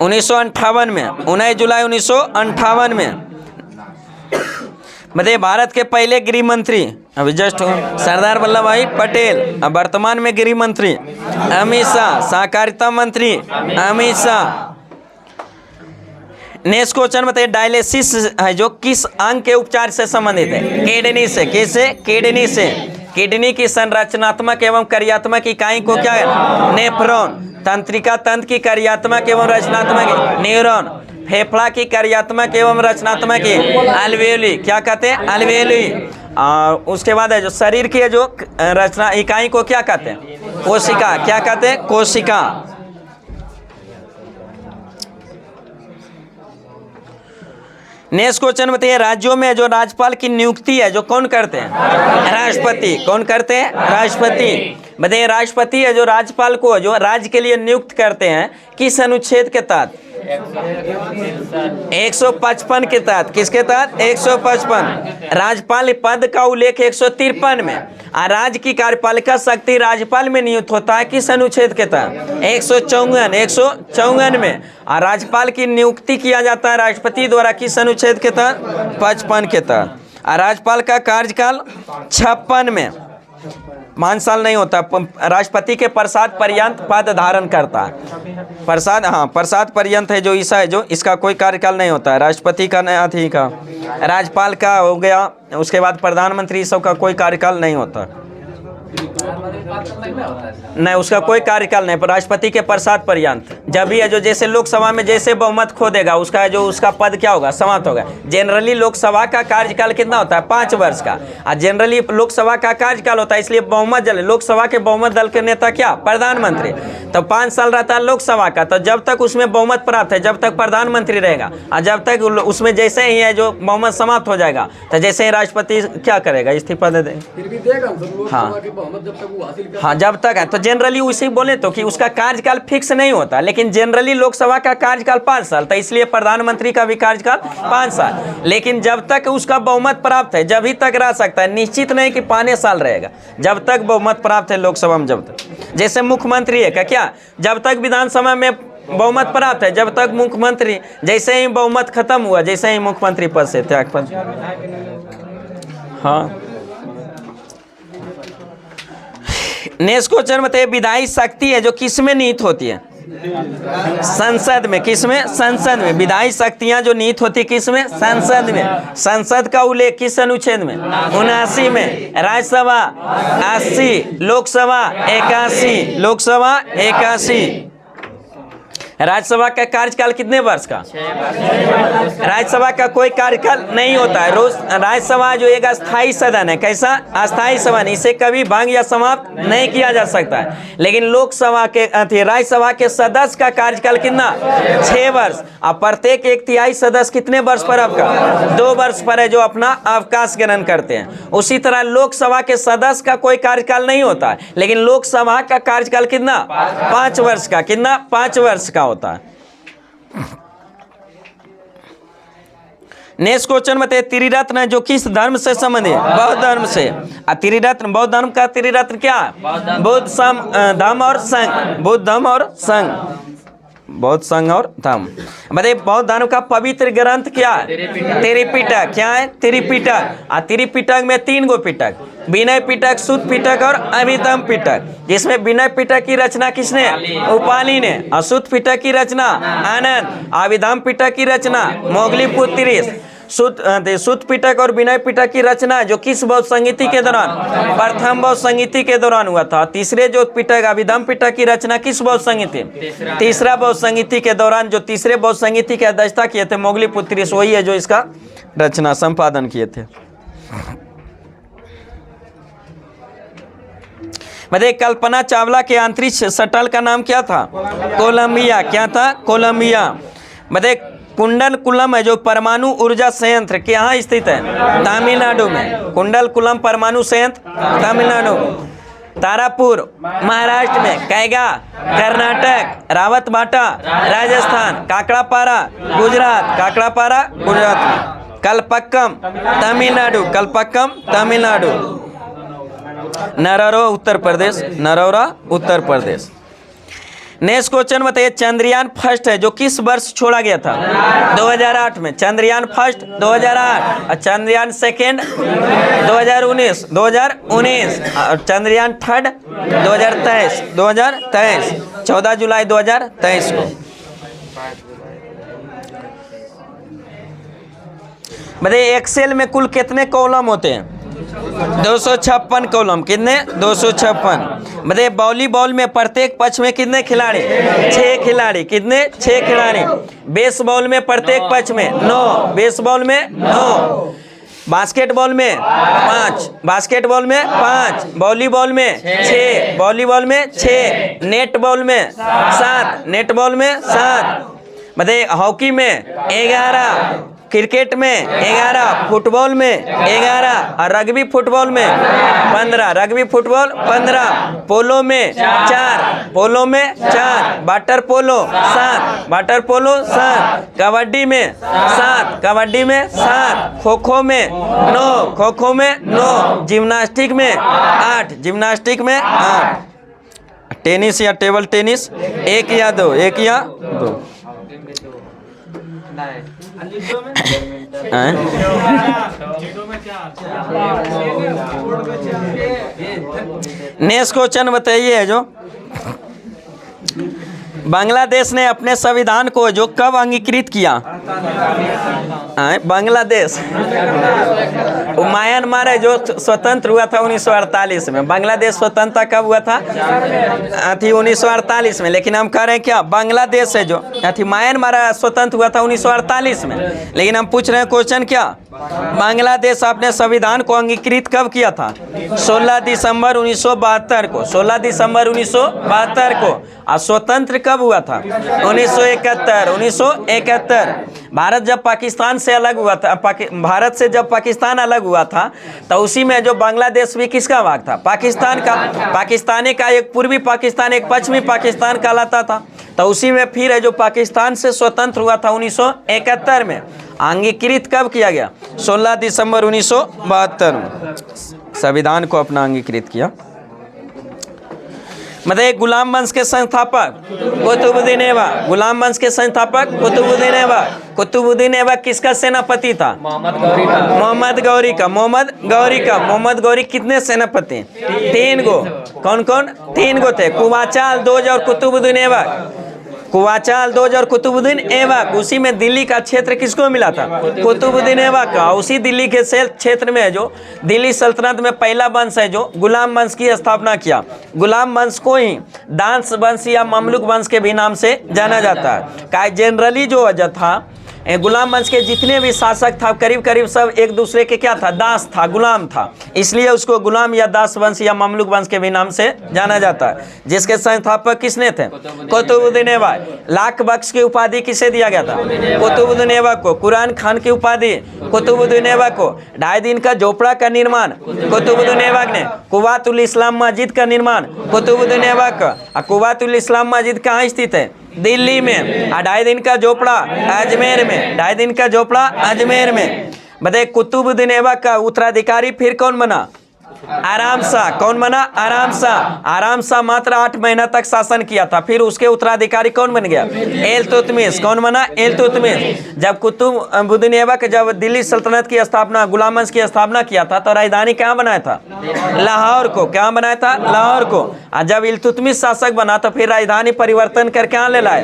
1958 में। 19 जुलाई 1958 में। बताइए, भारत के पहले गृह मंत्री अभी जस्ट सरदार वल्लभ भाई पटेल। अब वर्तमान में गृह मंत्री अमित शाह। सहकारिता मंत्री अमित शाह। नेक्स्ट क्वेश्चन बताइए, डायलिसिस है जो किस अंग के उपचार से संबंधित है? किडनी से। किससे? किडनी से। किडनी की संरचनात्मक एवं कार्यात्मक इकाई को क्या है? नेफ्रॉन। तंत्रिका तंत्र की कार्यात्मक एवं रचनात्मक न्यूरॉन। फेफड़ा की कार्यात्मक एवं रचनात्मक अल्वेओली। क्या कहते हैं? अल्वेओली। उसके बाद है जो शरीर की जो रचना इकाई को क्या कहते हैं? कोशिका। क्या कहते हैं? कोशिका। नेक्स्ट क्वेश्चन बताइए, राज्यों में जो राज्यपाल की नियुक्ति है जो कौन करते हैं? राष्ट्रपति। कौन करते हैं? राष्ट्रपति। बताइए राष्ट्रपति है जो राज्यपाल को जो राज्य के लिए नियुक्त करते हैं किस अनुच्छेद के तहत? 155 के तहत। किसके तहत? 155। राज्यपाल पद का उल्लेख 153 में। राज्य की कार्यपालिका शक्ति राज्यपाल में नियुक्त होता है किस अनुच्छेद के तहत? 154 में। और राज्यपाल की नियुक्ति किया जाता है राष्ट्रपति द्वारा किस अनुच्छेद के तहत? 55 के तहत। और राज्यपाल का कार्यकाल 56 में 5 साल नहीं होता। राष्ट्रपति के प्रसाद पर्यंत पद धारण करता है। प्रसाद, हाँ प्रसाद पर्यंत है जो ईसा है जो इसका कोई कार्यकाल नहीं होता है। राष्ट्रपति का नहीं, अथी का, राज्यपाल का हो गया, उसके बाद प्रधानमंत्री सब का कोई कार्यकाल नहीं होता। नहीं, उसका कोई कार्यकाल नहीं। पर राष्ट्रपति के प्रसाद पर्यंत जब भी है जो जैसे लोकसभा में जैसे बहुमत खो देगा उसका जो उसका पद क्या होगा? समाप्त होगा। जनरली लोकसभा का कार्यकाल कितना होता है? 5 वर्ष का। और जनरली लोकसभा का कार्यकाल होता है, इसलिए बहुमत दल, लोकसभा के बहुमत दल के नेता क्या? प्रधानमंत्री। तो 5 साल रहता है लोकसभा का, तो जब तक उसमें बहुमत प्राप्त है जब तक प्रधानमंत्री रहेगा। और जब तक उसमें जैसे ही है जो बहुमत समाप्त हो जाएगा तो जैसे ही राष्ट्रपति क्या करेगा? इस्तीफा दे देगा। हाँ जब तक है। तो जनरली उसी बोले तो कि उसका कार्यकाल फिक्स नहीं होता, लेकिन जनरली लोकसभा का कार्यकाल 5 साल, तो इसलिए प्रधानमंत्री का भी कार्यकाल 5 साल। लेकिन जब तक उसका बहुमत प्राप्त है जब ही तक रह सकता है, निश्चित नहीं कि 5 साल रहेगा। जब तक बहुमत प्राप्त है लोकसभा में, जब तक जैसे मुख्यमंत्री है क्या, जब तक विधानसभा में बहुमत प्राप्त है जब तक मुख्यमंत्री, जैसे ही बहुमत खत्म हुआ जैसे ही मुख्यमंत्री पद से त्याग पद। हाँ नेक्स्ट क्वेश्चन बताइए, विधायी शक्ति है जो किस में निहित होती है? संसद में। किस में? संसद में। विधायी शक्तियां जो निहित होती है किस में? संसद में। संसद का उल्लेख किस अनुच्छेद में? 79 में। राज्यसभा 80, लोकसभा 81। लोकसभा 81। राज्यसभा का कार्यकाल कितने वर्ष का? राज्यसभा का कोई कार्यकाल नहीं होता है। रोज राज्यसभा जो एक अस्थायी सदन है, कैसा? अस्थायी सदन, इसे कभी भंग या समाप्त नहीं किया जा सकता है। लेकिन लोकसभा के राज्यसभा के सदस्य का कार्यकाल कितना? 6 वर्ष। और प्रत्येक 1/3 सदस्य कितने वर्ष पर आपका? 2 वर्ष पर है जो अपना अवकाश ग्रहण करते हैं। उसी तरह लोकसभा के सदस्य का कोई कार्यकाल नहीं होता है, लेकिन लोकसभा का कार्यकाल कितना? 5 वर्ष का। कितना? 5 वर्ष का होता है। नेक्स्ट क्वेश्चन बताइए, त्रिरत्न जो किस धर्म से संबंधित है? बौद्ध धर्म से। त्रिरत्न, बौद्ध धर्म का त्रिरत्न क्या? बुद्ध, धम्म और संघ। बुद्ध, धम्म और संघ। बौद्ध, संघ और धम्म। बताइए बौद्ध धर्म का पवित्र ग्रंथ क्या है? त्रिपिटक। क्या है? त्रिपिटक। और त्रिपिटक में 3 गो पिटक, विनय पिटक, सुत्त पिटक और अभिधम्म पिटक। जिसमें विनय पिटक की रचना किसने? उपाली ने। और सुत्त पिटक की रचना आनंद। अभिधम्म पिटक की रचना मोगलीपुत्र। सुत्त पिटक और विनय पिटक की रचना जो किस बौद्ध संगीति के दौरान? प्रथम बौद्ध संगीति के दौरान हुआ था। तीसरे जो पिटक अभिधम्म पिटक की रचना किस बौद्ध संगीति? तीसरा बौद्ध संगीति के दौरान। जो तीसरे बौद्ध संगीति की अध्यक्षता किए थे मोगलीपुत्र, वही है जो इसका रचना संपादन किए थे। बताइए कल्पना चावला के अंतरिक्ष शटल का नाम क्या था? कोलंबिया। क्या था? कोलंबिया। बताइए कुंडलकुलम है जो परमाणु ऊर्जा संयंत्र कहाँ स्थित है? तमिलनाडु में। कुंडलकुलम परमाणु संयंत्र तमिलनाडु। तारापुर महाराष्ट्र में। कैगा कर्नाटक। रावतभाटा राजस्थान। काकड़ापारा गुजरात। काकड़ापारा गुजरात में। कलपक्कम तमिलनाडु। कलपक्कम तमिलनाडु। नरौरा उत्तर प्रदेश। नरौरा उत्तर प्रदेश। नेक्स्ट क्वेश्चन बताइए, चंद्रयान फर्स्ट है जो किस वर्ष छोड़ा गया था? 2008 में। चंद्रयान फर्स्ट 2008 और चंद्रयान सेकेंड 2019। 2019 और चंद्रयान थर्ड 2023। 2023 14 जुलाई 2023 को। बताइए एक्सेल में कुल कितने कॉलम होते हैं? 256 कॉलम। कितने? 256। बताइए वॉलीबॉल में प्रत्येक पक्ष में कितने खिलाड़ी? 6 खिलाड़ी। कितने? 6 खिलाड़ी। बेसबॉल में प्रत्येक पक्ष में 9। बेसबॉल में 9। बास्केटबॉल में 5। बास्केटबॉल में 5। वॉलीबॉल में 6। वॉलीबॉल में 6। नेटबॉल में 7। नेटबॉल में 7। बताइए हॉकी में 11। क्रिकेट में 11, फुटबॉल में 11 और रग्बी फुटबॉल में 15, रग्बी फुटबॉल 15, पोलो में 4, पोलो में 4, water polo 7, water polo 7, kabaddi में 7, कबड्डी में 7, खो खो में 9, खो खो में 9, जिम्नास्टिक में 8, जिम्नास्टिक में 8, टेनिस या टेबल टेनिस 1 या 2, 1 या 2। नेक्स्ट क्वेश्चन बताइए जो बांग्लादेश ने अपने संविधान को जो कब अंगीकृत किया? बांग्लादेश म्यांमार है जो स्वतंत्र हुआ था 1948 में। बांग्लादेश स्वतंत्रता कब हुआ था? 1948 में। लेकिन हम कह रहे हैं क्या बांग्लादेश है जो म्यांमार स्वतंत्र हुआ था 1948 में। लेकिन हम पूछ रहे हैं क्वेश्चन क्या, बांग्लादेश अपने संविधान को अंगीकृत कब किया था? 16 दिसंबर 1972 को, 16 दिसंबर 1972 को। और स्वतंत्र कब हुआ था? 1971, 1971। भारत जब पाकिस्तान से अलग हुआ था, भारत से जब पाकिस्तान अलग हुआ था तो उसी में जो बांग्लादेश भी किसका भाग था? पाकिस्तान का। पाकिस्तानी का एक पूर्वी पाकिस्तान एक पश्चिमी पाकिस्तान कहलाता था। तो उसी में फिर है जो पाकिस्तान से स्वतंत्र हुआ था 1971 में। अंगीकृत कब किया गया? 16 दिसंबर 1972 में संविधान को अपना अंगीकृत किया। मतलब गुलाम वंश के संस्थापक कुतुबुद्दीन ऐबक, गुलाम वंश के संस्थापक कुतुबुद्दीन ऐबक। कुतुबुद्दीन ऐबक किसका सेनापति था? मोहम्मद गौरी का। मोहम्मद गौरी कितने सेनापति? 3 गो। कौन कौन? 3 गो थे, कुवाचाल, दोज और कुतुबुद्दीन ऐबक। कुवाचाल, दोज और कुतुबुद्दीन ऐबक। उसी में दिल्ली का क्षेत्र किसको मिला था? कुतुबुद्दीन ऐबक का। उसी दिल्ली के क्षेत्र में जो दिल्ली सल्तनत में पहला वंश है जो गुलाम वंश की स्थापना किया। गुलाम वंश को ही दांस वंश या ममलुक वंश के भी नाम से जाना जाता है। का जनरली जो वजह था गुलाम वंश के जितने भी शासक था करीब करीब सब एक दूसरे के क्या था? दास था, गुलाम था। इसलिए उसको गुलाम या दास वंश या ममलुक वंश के भी नाम से जाना जाता है। जिसके संस्थापक किसने थे? कुतुबुद्दीन ऐबक। लाख बख्श की उपाधि किसे दिया गया था? कुतुबुद्दीन ऐबक को। कुरान खान की उपाधि कुतुबुद्दीन ऐबक को। 2.5 दिन का झोपड़ा का निर्माण कुतुबुद्दीन ऐबक ने। कुव्वातुल इस्लाम मस्जिद का निर्माण कुतुबुद्दीन ऐबक का। कुव्वातुल इस्लाम मस्जिद कहाँ स्थित है? दिल्ली में। 2.5 दिन का झोपड़ा अजमेर में। 2.5 दिन का झोपड़ा अजमेर में। बताइए कुतुबुद्दीन ऐबक का उत्तराधिकारी फिर कौन बना? आराम शाह। कौन बना? आराम शाह। आराम शाह मात्र 8 महीना तक शासन किया था। फिर उसके उत्तराधिकारी कौन बन गया? इल्तुतमिश। कौन बना? इल्तुतमिश। जब कुतुबुद्दीन ऐबक जब दिल्ली सल्तनत की स्थापना, गुलाम वंश की स्थापना किया था तो राजधानी कहाँ बनाया था? लाहौर को। क्या बनाया था? लाहौर को। और जब इल्तुतमिश शासक बना तो फिर राजधानी परिवर्तन कर कहाँ ले लाए?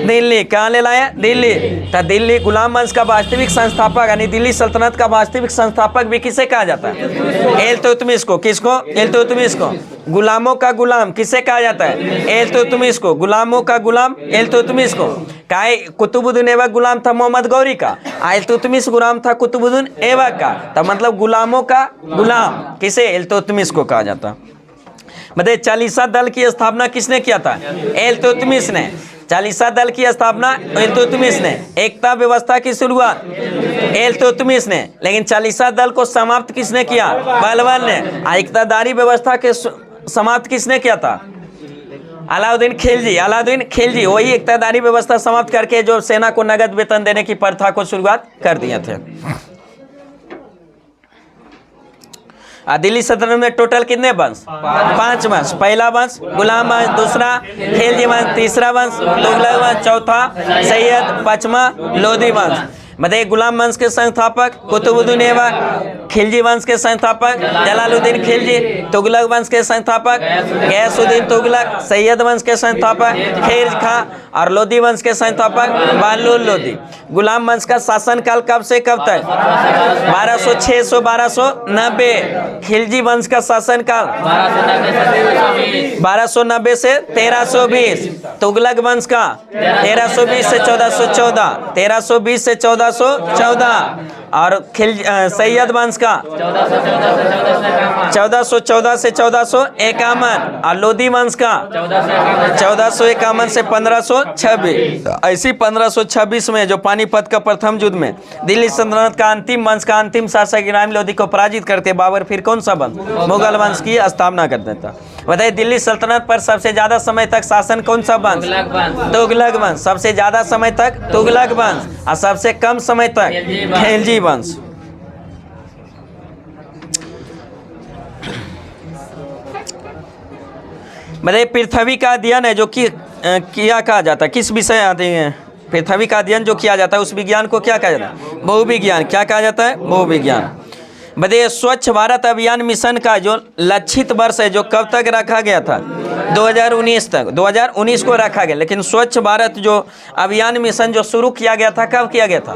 दिल्ली। कहाँ ले लाए? दिल्ली। तो दिल्ली गुलाम वंश का वास्तविक संस्थापक यानी दिल्ली सल्तनत का वास्तविक संस्थापक भी किसे कहा जाता है? इल्तुतमिश को। किसको? इल्तुतमिश को। गुलामों का गुलाम किसे कहा जाता है? इल्तुतमिश को। गुलामों का गुलाम इल्तुतमिश को। काहे कुतुबुद्दीन ऐबक गुलाम था मोहम्मद गौरी का, इल्तुतमिश गुलाम था कुतुबुद्दीन ऐबक का। तो मतलब गुलामों का गुलाम किसे? इल्तुतमिश को कहा जाता। मतलब चालीसा दल की स्थापना किसने किया था? इल्तुतमिश ने। चालीसा दल की स्थापना इल्तुतमिश ने। एकता व्यवस्था की शुरुआत इल्तुतमिश ने। लेकिन चालीसा दल को समाप्त किसने किया? बलबन ने। इक्तदारी व्यवस्था के समाप्त किसने किया था? अलाउद्दीन खिलजी। अलाउद्दीन खिलजी वही इक्तदारी व्यवस्था समाप्त करके जो सेना को नगद वेतन देने की प्रथा को शुरुआत कर दिए थे। दिल्ली सल्तनत में टोटल कितने वंश? 5 वंश। पहला वंश गुलाम वंश, दूसरा खिलजी वंश, तीसरा वंश तुगलक वंश, चौथा सैयद, 5वां लोधी वंश। मतलब गुलाम वंश के संस्थापक कुतुबुद्दीन ऐबक, खिलजी वंश के संस्थापक जलालुद्दीन खिलजी, तुगलक वंश के संस्थापक गयासुद्दीन तुगलक, सैयद वंश के संस्थापक खिर्ज खां और लोधी वंश के संस्थापक बहलुल लोधी। गुलाम वंश का शासनकाल कब से कब तक? 1206 से 1290। खिलजी वंश का शासनकाल 1290 से 1320। तुगलक वंश का 1320 से 1414। 1320 से 1414। 1414 और सैयद वंश का 1414 से 1451 और लोधी वंश का 1451 से 1526। ऐसी 1526 में जो पानीपत का प्रथम युद्ध में दिल्ली सल्तनत का अंतिम वंश का अंतिम शासक इब्राहिम लोधी को पराजित करते बाबर फिर कौन सा वंश मुगल वंश की स्थापना कर देता। बताइए दिल्ली सल्तनत पर सबसे ज्यादा समय तक शासन कौन सा वंश? तुगलक वंश। सबसे ज्यादा समय तक तुगलक वंश और सबसे कम समय तक खिलजी वंश। बताइए पृथ्वी का अध्ययन है जो कि क्या कहा जाता है, किस विषय आते हैं? पृथ्वी का अध्ययन जो किया जाता है उस विज्ञान को क्या कहा जाता है? भूविज्ञान। क्या कहा जाता है? भूविज्ञान। बताइए स्वच्छ भारत अभियान मिशन का जो लक्षित वर्ष है जो कब तक रखा गया था? 2019 तक। 2019 को रखा गया, लेकिन स्वच्छ भारत जो अभियान मिशन जो शुरू किया गया था कब किया गया था?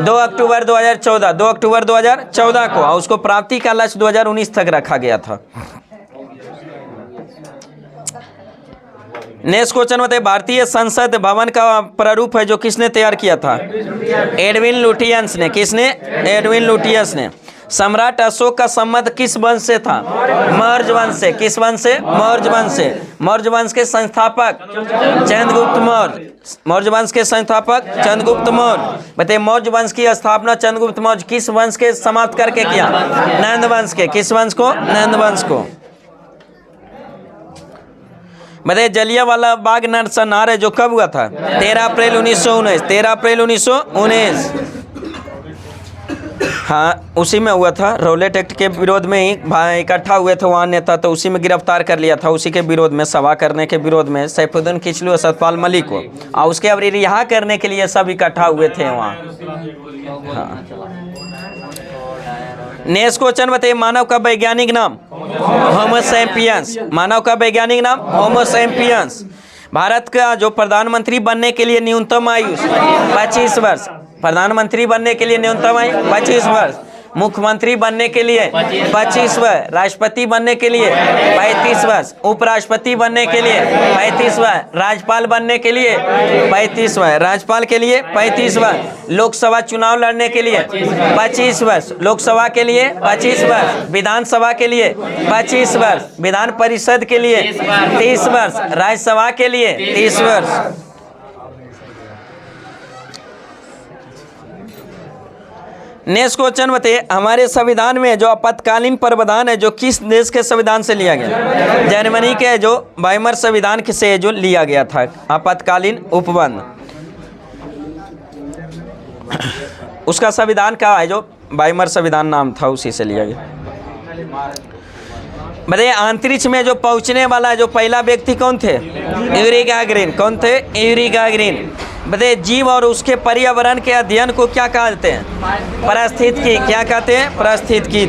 2 अक्टूबर 2014। 2 अक्टूबर 2014 को, और उसको प्राप्ति का लक्ष्य 2019 तक रखा गया था। नेक्स्ट क्वेश्चन बताइए भारतीय संसद भवन का प्रारूप है जो किसने तैयार किया था? एडविन लुटियंस ने। किसने? एडविन लुटियंस ने। सम्राट अशोक का संबंध किस वंश से था? मौर्य वंश से। किस वंश से? मौर्य वंश से। मौर्य वंश के संस्थापक चंद्रगुप्त मौर्य। मौर्य वंश के संस्थापक चंद्रगुप्त मौर्य। बताइए मौर्य वंश की स्थापना चंद्रगुप्त मौर्य किस वंश के समाप्त करके किया? नंद वंश के। किस वंश को? नंद वंश को। बताइए जलियांवाला बाग नरसंहार है जो कब हुआ था? 13 अप्रैल 1919। 13 अप्रैल 1919। हाँ उसी में हुआ था। रौलेट एक्ट के विरोध में ही इकट्ठा हुए थे वहाँ नेता, तो उसी में गिरफ्तार कर लिया था। उसी के विरोध में, सभा करने के विरोध में सैफुद्दीन किचलू और सतपाल मलिक को, और उसके अब रिहा करने के लिए सब इकट्ठा हुए थे वहाँ। हाँ नेक्स्ट क्वेश्चन बताइए मानव का वैज्ञानिक नाम? Homo sapiens. मानव का वैज्ञानिक नाम? Homo sapiens. भारत का जो प्रधानमंत्री बनने के लिए न्यूनतम आयु 25 वर्ष। प्रधानमंत्री बनने के लिए न्यूनतम आयु 25 वर्ष। मुख्यमंत्री बनने के लिए 25 वर्ष। राष्ट्रपति बनने के लिए 35 वर्ष। उपराष्ट्रपति बनने के लिए 35 वर्ष। राज्यपाल बनने के लिए 35 वर्ष। राज्यपाल के लिए 35 वर्ष। लोकसभा चुनाव लड़ने के लिए 25 वर्ष। लोकसभा के लिए 25 वर्ष। विधानसभा के लिए 25 वर्ष। विधान परिषद के लिए 30 वर्ष। राज्यसभा के लिए 30 वर्ष। नेक्स्ट क्वेश्चन बताइए हमारे संविधान में जो आपातकालीन प्रावधान है जो किस देश के संविधान से लिया गया? जर्मनी के जो वाइमर संविधान से जो लिया गया था आपातकालीन उपबंध। उसका संविधान क्या है? जो वाइमर संविधान नाम था उसी से लिया गया। बताइए अंतरिक्ष में जो पहुंचने वाला जो पहला व्यक्ति कौन थे? Yuri Gagarin. कौन थे? Yuri Gagarin. बताइए जीव और उसके पर्यावरण के अध्ययन को क्या कहते हैं? पारिस्थितिकी। क्या कहते हैं? पारिस्थितिकी।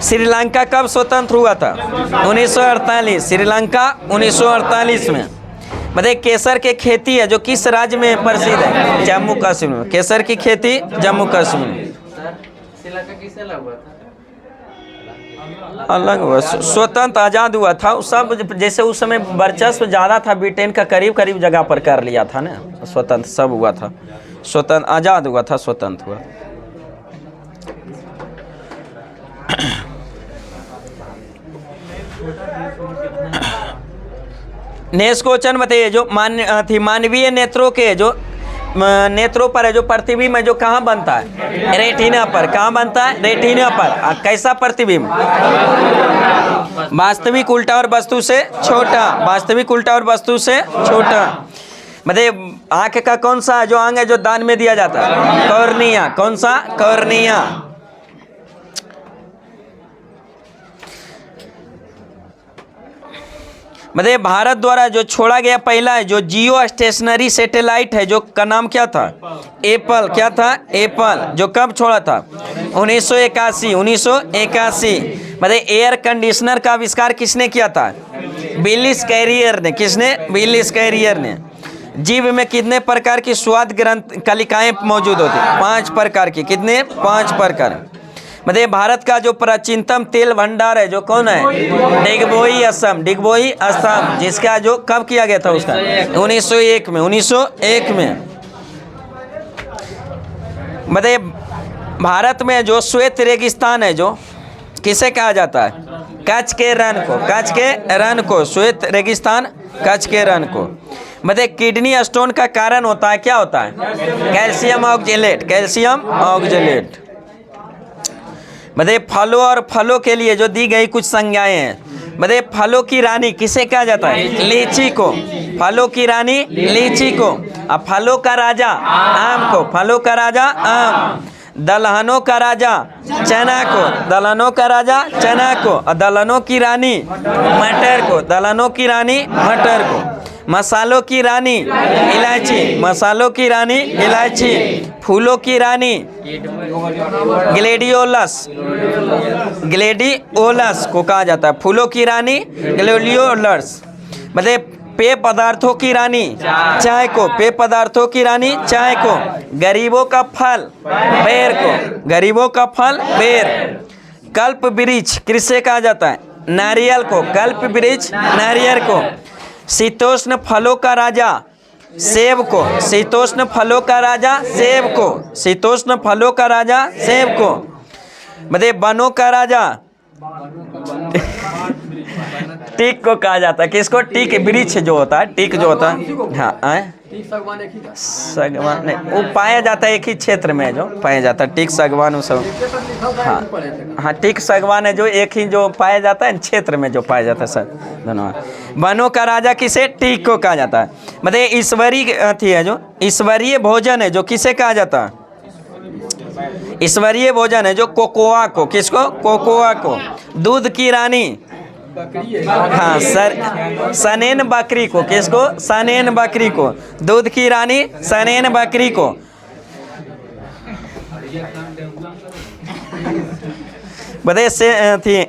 श्रीलंका कब स्वतंत्र हुआ था? 1948। श्रीलंका 1948 में। बताइए केसर की खेती है जो किस राज्य में प्रसिद्ध है? जम्मू कश्मीर में। केसर की खेती जम्मू कश्मीर में। अलग हुआ, स्वतंत्र आज़ाद हुआ था सब। जैसे उस समय वर्चस्व ज़्यादा था, ब्रिटेन का करीब करीब जगह पर कर लिया था ना, स्वतंत्र सब हुआ था। स्वतंत्र आज़ाद हुआ था, स्वतंत्र हुआ। नेक्स्ट क्वेश्चन बताइए जो मानवीय नेत्रों के जो नेत्रों पर है जो प्रतिबिंब है जो कहाँ बनता है? रेटिना पर। कहाँ बनता है? रेटिना पर। कैसा प्रतिबिंब? वास्तविक उल्टा और वस्तु से छोटा। वास्तविक उल्टा और वस्तु से छोटा। मतलब आंख का कौन सा जो अंग है जो दान में दिया जाता है? कॉर्निया। कौन सा? कॉर्निया। मतलब भारत द्वारा जो छोड़ा गया पहला है जो जियो स्टेशनरी सैटेलाइट है जो का नाम क्या था? एप्पल। क्या था? एप्पल। जो कब छोड़ा था? 1981। 1981। मतलब एयर कंडीशनर का आविष्कार किसने किया था? विलिस कैरियर ने। किसने? विलिस कैरियर ने। जीभ में कितने प्रकार की स्वाद ग्रंथ कलिकाएं मौजूद होती? 5 प्रकार की। कितने? 5 प्रकार। मतलब भारत का जो प्राचीनतम तेल भंडार है जो कौन है? डिगबोई असम। डिगबोई असम। जिसका जो कब किया गया था उसका? 1901 में। 1901 में। बताइए भारत में जो श्वेत रेगिस्तान है जो किसे कहा जाता है? कच्छ के रण को, कच्छ के रण को, श्वेत रेगिस्तान कच्छ के रण को। बताइए किडनी स्टोन का कारण होता है, क्या होता है? Calcium oxalate, calcium oxalate. बताइए फलों और फलों के लिए जो दी गई कुछ संज्ञाएं हैं। बताइए फलों की रानी किसे कहा जाता है? लीची को। फलों की रानी लीची को। अब फलों का राजा आम को, फलों का राजा आम। दलहनों का राजा चना को, दलहनों का राजा चना को। और दलहनों की रानी मटर को, दलहनों की रानी मटर को। मसालों की रानी इलायची, मसालों की रानी इलायची। फूलों की रानी ग्लेडियोलस, ग्लेडियोलस को कहा जाता है। फूलों की रानी ग्लेडियोलस। मतलब पेय पदार्थों की रानी चाय को, पेय पदार्थों की रानी चाय को। गरीबों का फल बेर को, गरीबों का फल बेर। कल्प वृक्ष किसे कहा जाता है? नारियल को, कल्प वृक्ष नारियल को। शीतोष्ण फलों का राजा सेब को, शीतोष्ण फलों का राजा सेब को, शीतोष्ण फलों का राजा सेब को। मतलब वनों का राजा टीक को कहा जाता है। किसको? टीक वृक्ष जो होता है, टीक जो होता है। हाँ सागवान नहीं, वो पाया जाता है एक ही क्षेत्र में जो पाया जाता है। टीक सागवान वो सब। हाँ टीक सागवान है जो एक ही जो पाया जाता है क्षेत्र में जो पाया जाता है सर। धन्यवाद। वनों का राजा किसे? टीक को कहा जाता है। मतलब ईश्वरीय अथी है जो ईश्वरीय भोजन है जो किसे कहा जाता है? ईश्वरीय भोजन है जो कोकोआ को, किसको? कोकोआ को। दूध की रानी हाँ सर सनेन बकरी को, किसको? सनेन बकरी को। दूध की रानी सनेन बकरी को। बताइए से थी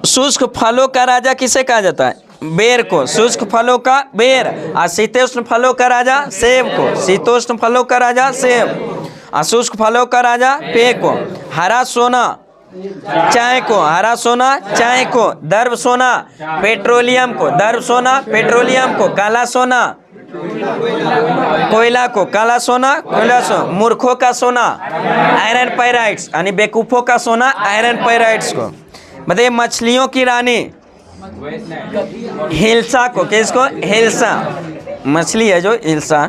शुष्क फलों का राजा किसे कहा जाता है? बेर को, शुष्क फलों का बेर। और शीतोष्ण फलों का राजा सेब को, शीतोष्ण फलों का राजा सेब। और शुष्क फलों का राजा पेय को। हरा सोना चाय को, हरा सोना चाय को। दर्भ सोना पेट्रोलियम को, दर्भ सोना पेट्रोलियम को। काला सोना कोयला को, काला सोना कोयला सो। मूर्खों का सोना आयरन पायराइट्स, यानी बेवकूफों का सोना आयरन पायराइट्स को। मतलब मछलियों की रानी हिल्सा को, किसको? हिल्सा मछली है जो हिल्सा।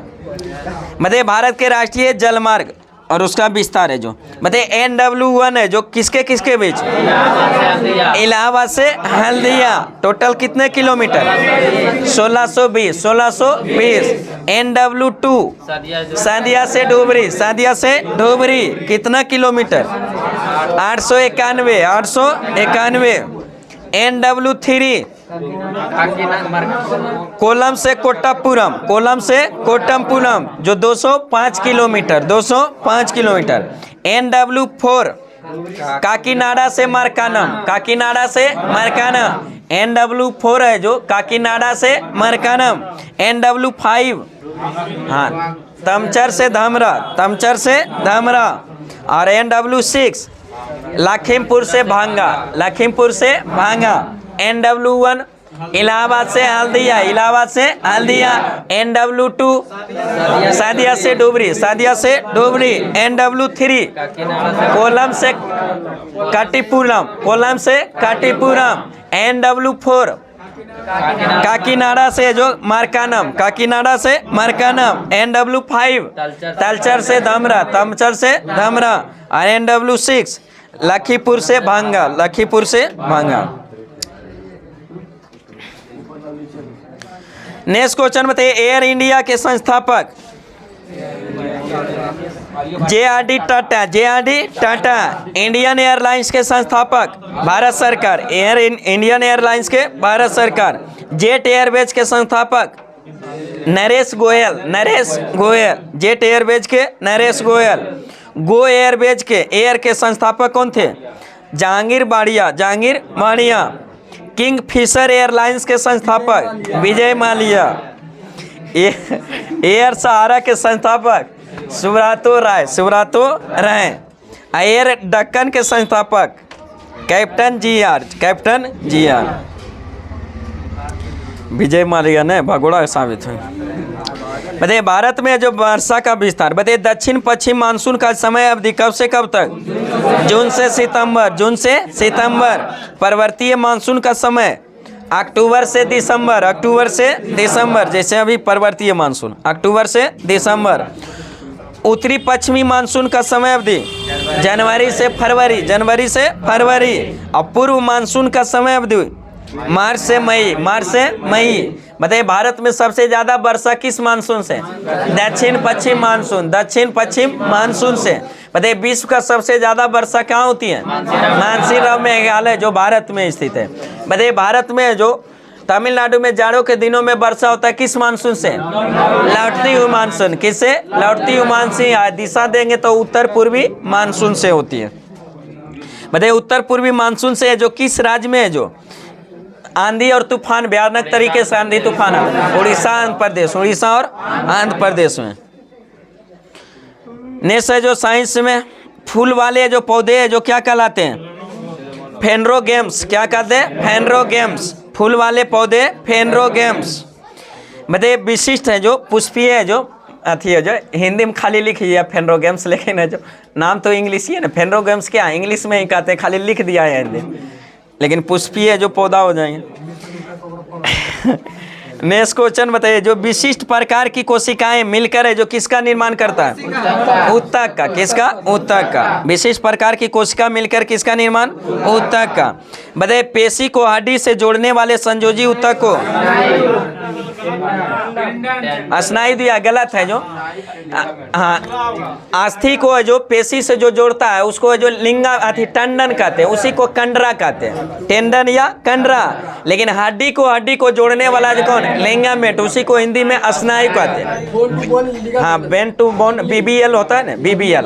मतलब भारत के राष्ट्रीय जलमार्ग और उसका विस्तार है जो। बताइए NW1 है जो किसके किसके बीच? इलाहाबाद से हल्दिया। टोटल कितने किलोमीटर? 1620, 1620। NW2 सादिया से डुबरी, सादिया से डुबरी कितना किलोमीटर? 891, 891। NW3 कोलम से कोट्टापुरम, कोलम से कोट्टापुरम जो 205 किलोमीटर, 205 किलोमीटर। NW4 काकीनाडा से मारकानम, काकीनाडा से मारकानम। NW4 है जो काकीनाडा से मारकानम। NW5 हाँ तमचर से धामरा, तमचर से धामरा। और NW6 लखीमपुर से भांगा, लखीमपुर से भांगा। NW1 इलाहाबाद से हल्दिया, इलाहाबाद से हल्दिया। NW2 सादिया से डुबरी, सादिया से डुबरी। NW3 कोलम से काटीपुरम, कोलम से काटीपुरम। NW4 काकीनाडा से जो मारकानम, काकीनाडा से मारकानम। NW5 तलचर से धामरा, तमचर से धामरा। और NW6 लखीमपुर से भांगा, लखीमपुर से भांगा। नेक्स्ट क्वेश्चन बताइए। एयर इंडिया के संस्थापक JRD Tata, JRD Tata. Indian airlines के संस्थापक भारत सरकार, इंडियन एयरलाइंस के भारत सरकार। जेट एयरवेज के संस्थापक नरेश गोयल, नरेश गोयल। जेट एयरवेज के नरेश गोयल। गो एयरवेज के एयर के संस्थापक कौन थे? जहांगीर बाड़िया, जहांगीर बाड़िया। किंग फिशर एयरलाइंस के संस्थापक विजय माल्या। एयर सहारा के संस्थापक सुब्रतो राय, सुब्रतो राय। एयर दक्कन के संस्थापक captain GR, captain GR। Vijay Mallya ने भगोड़ा साबित हुई। बताइए भारत में जो वर्षा का विस्तार, बताइए दक्षिण पश्चिम मानसून का समय अवधि कब से कब तक? जून से सितंबर, जून से सितंबर। पर्वतीय मानसून का समय अक्टूबर से दिसंबर, अक्टूबर से दिसंबर, जैसे अभी पर्वतीय मानसून अक्टूबर से दिसंबर। उत्तरी पश्चिमी मानसून का समय अवधि जनवरी से फरवरी, जनवरी से फरवरी। और पूर्व मानसून का समय अवधि मार्च से मई, मार्च से मई। बताइए भारत में सबसे ज्यादा वर्षा किस मानसून से? दक्षिण पश्चिम मानसून, दक्षिण पश्चिम मानसून से। बताइए विश्व का सबसे ज्यादा वर्षा कहाँ होती है? मानसीराम मेघालय, जो भारत में स्थित है। बताइए भारत में जो तमिलनाडु में जाड़ों के दिनों में वर्षा होता है किस मानसून से? लौटती हुई मानसून। किससे? लौटती हुई मानसून। दिशा देंगे तो उत्तर पूर्वी मानसून से होती है। बताइए उत्तर पूर्वी मानसून से जो किस राज्य में है जो आंधी और तूफान, भयानक तरीके से आंधी तूफान आता है? उड़ीसा, आंध्र प्रदेश, उड़ीसा और आंध्र प्रदेश में। नेक्स्ट है जो साइंस में फूल वाले जो पौधे हैं जो क्या कहलाते हैं? फेनरोगेम्स। क्या कहते हैं? फेनरोगेम्स। फूल वाले पौधे फेनरोगेम्स। बताइए विशिष्ट है जो पुष्पीय है जो अथी है जो हिंदी में खाली लिखी है फेनरोगेम्स, लेकिन है जो नाम तो इंग्लिश ही है ना। फेनरोगेम्स क्या इंग्लिश में ही कहते हैं, खाली लिख दिया है हिंदी, लेकिन पुष्पीय जो पौधा हो जाएंगे। नेक्स्ट क्वेश्चन बताइए जो विशिष्ट प्रकार की कोशिकाएं मिलकर है जो किसका निर्माण करता है? ऊतक का। किसका? ऊतक का। विशिष्ट प्रकार की कोशिका मिलकर किसका निर्माण? ऊतक का। बताइए पेशी को हड्डी से जोड़ने वाले संयोजी ऊतक को स्नायु दिया, गलत है जो। हाँ, अस्थि को जो पेशी से जो जोड़ता है उसको जो लिंगा अथी टंडन कहते हैं, उसी को कंडरा कहते हैं, टेंडन या कंडरा। लेकिन हड्डी को जोड़ने वाला जो कौन? लिंगामेंट, उसी को हिंदी में स्नायु कहते हैं। हाँ, बेन टू बोन, बीबीएल होता है ना, बीबीएल।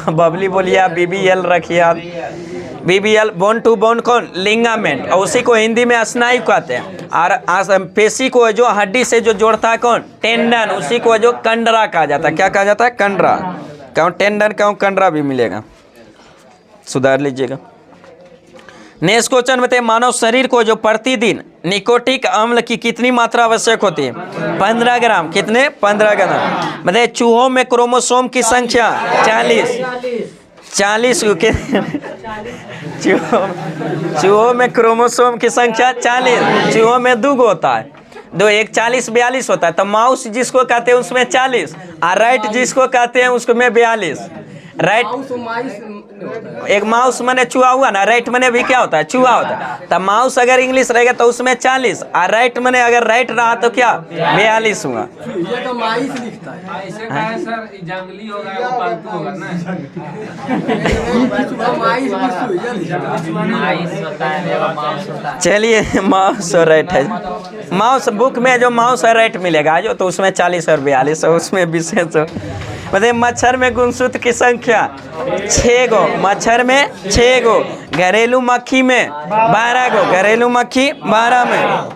बबली बोलिया बीबीएल रखिए, बीबीएल बोन टू बोन कौन? लिंगामेंट, और उसी को हिंदी में स्नायु कहते हैं। और पेशी को जो हड्डी से जो जोड़ता है कौन? टेंडन, उसी को जो कंडरा कहा जाता है। क्या कहा जाता है? कंडरा। क्यों टेंडन, क्यों कंडरा भी मिलेगा, सुधार लीजिएगा। नेक्स्ट क्वेश्चन बताइए मानव शरीर को जो प्रतिदिन निकोटिक अम्ल की कितनी मात्रा आवश्यक होती है? 15 ग्राम। कितने? 15 ग्राम। बताइए चूहों में क्रोमोसोम की संख्या 40 के चूहों में क्रोमोसोम की संख्या 40। चूहों में 2 होता है, 2 1 40 42 होता है। तो माउस जिसको कहते हैं उसमें 40 और राइट जिसको कहते हैं उसमें 42। राइट एक माउस मने चूहा हुआ ना, राइट मने भी क्या होता है? चूहा होता है। तो माउस अगर इंग्लिश रहेगा तो उसमें 40 और राइट मने अगर राइट रहा तो क्या 42 हुआ। ये तो माइस लिखता है। ऐसे का है सर, जंगली होगा वो पालतू होगा ना। माइस होता है, माउस होता है। चलिए माउस और राइट है। माउस बुक में जो माउस और राइट मिलेगा जो, तो उसमें 40 और 42 और उसमें विशेष। बताइए मच्छर में गुणसूत्र की संख्या 6 गो। मच्छर में 6 गो। घरेलू मक्खी में 12 गो। घरेलू मक्खी 12 में।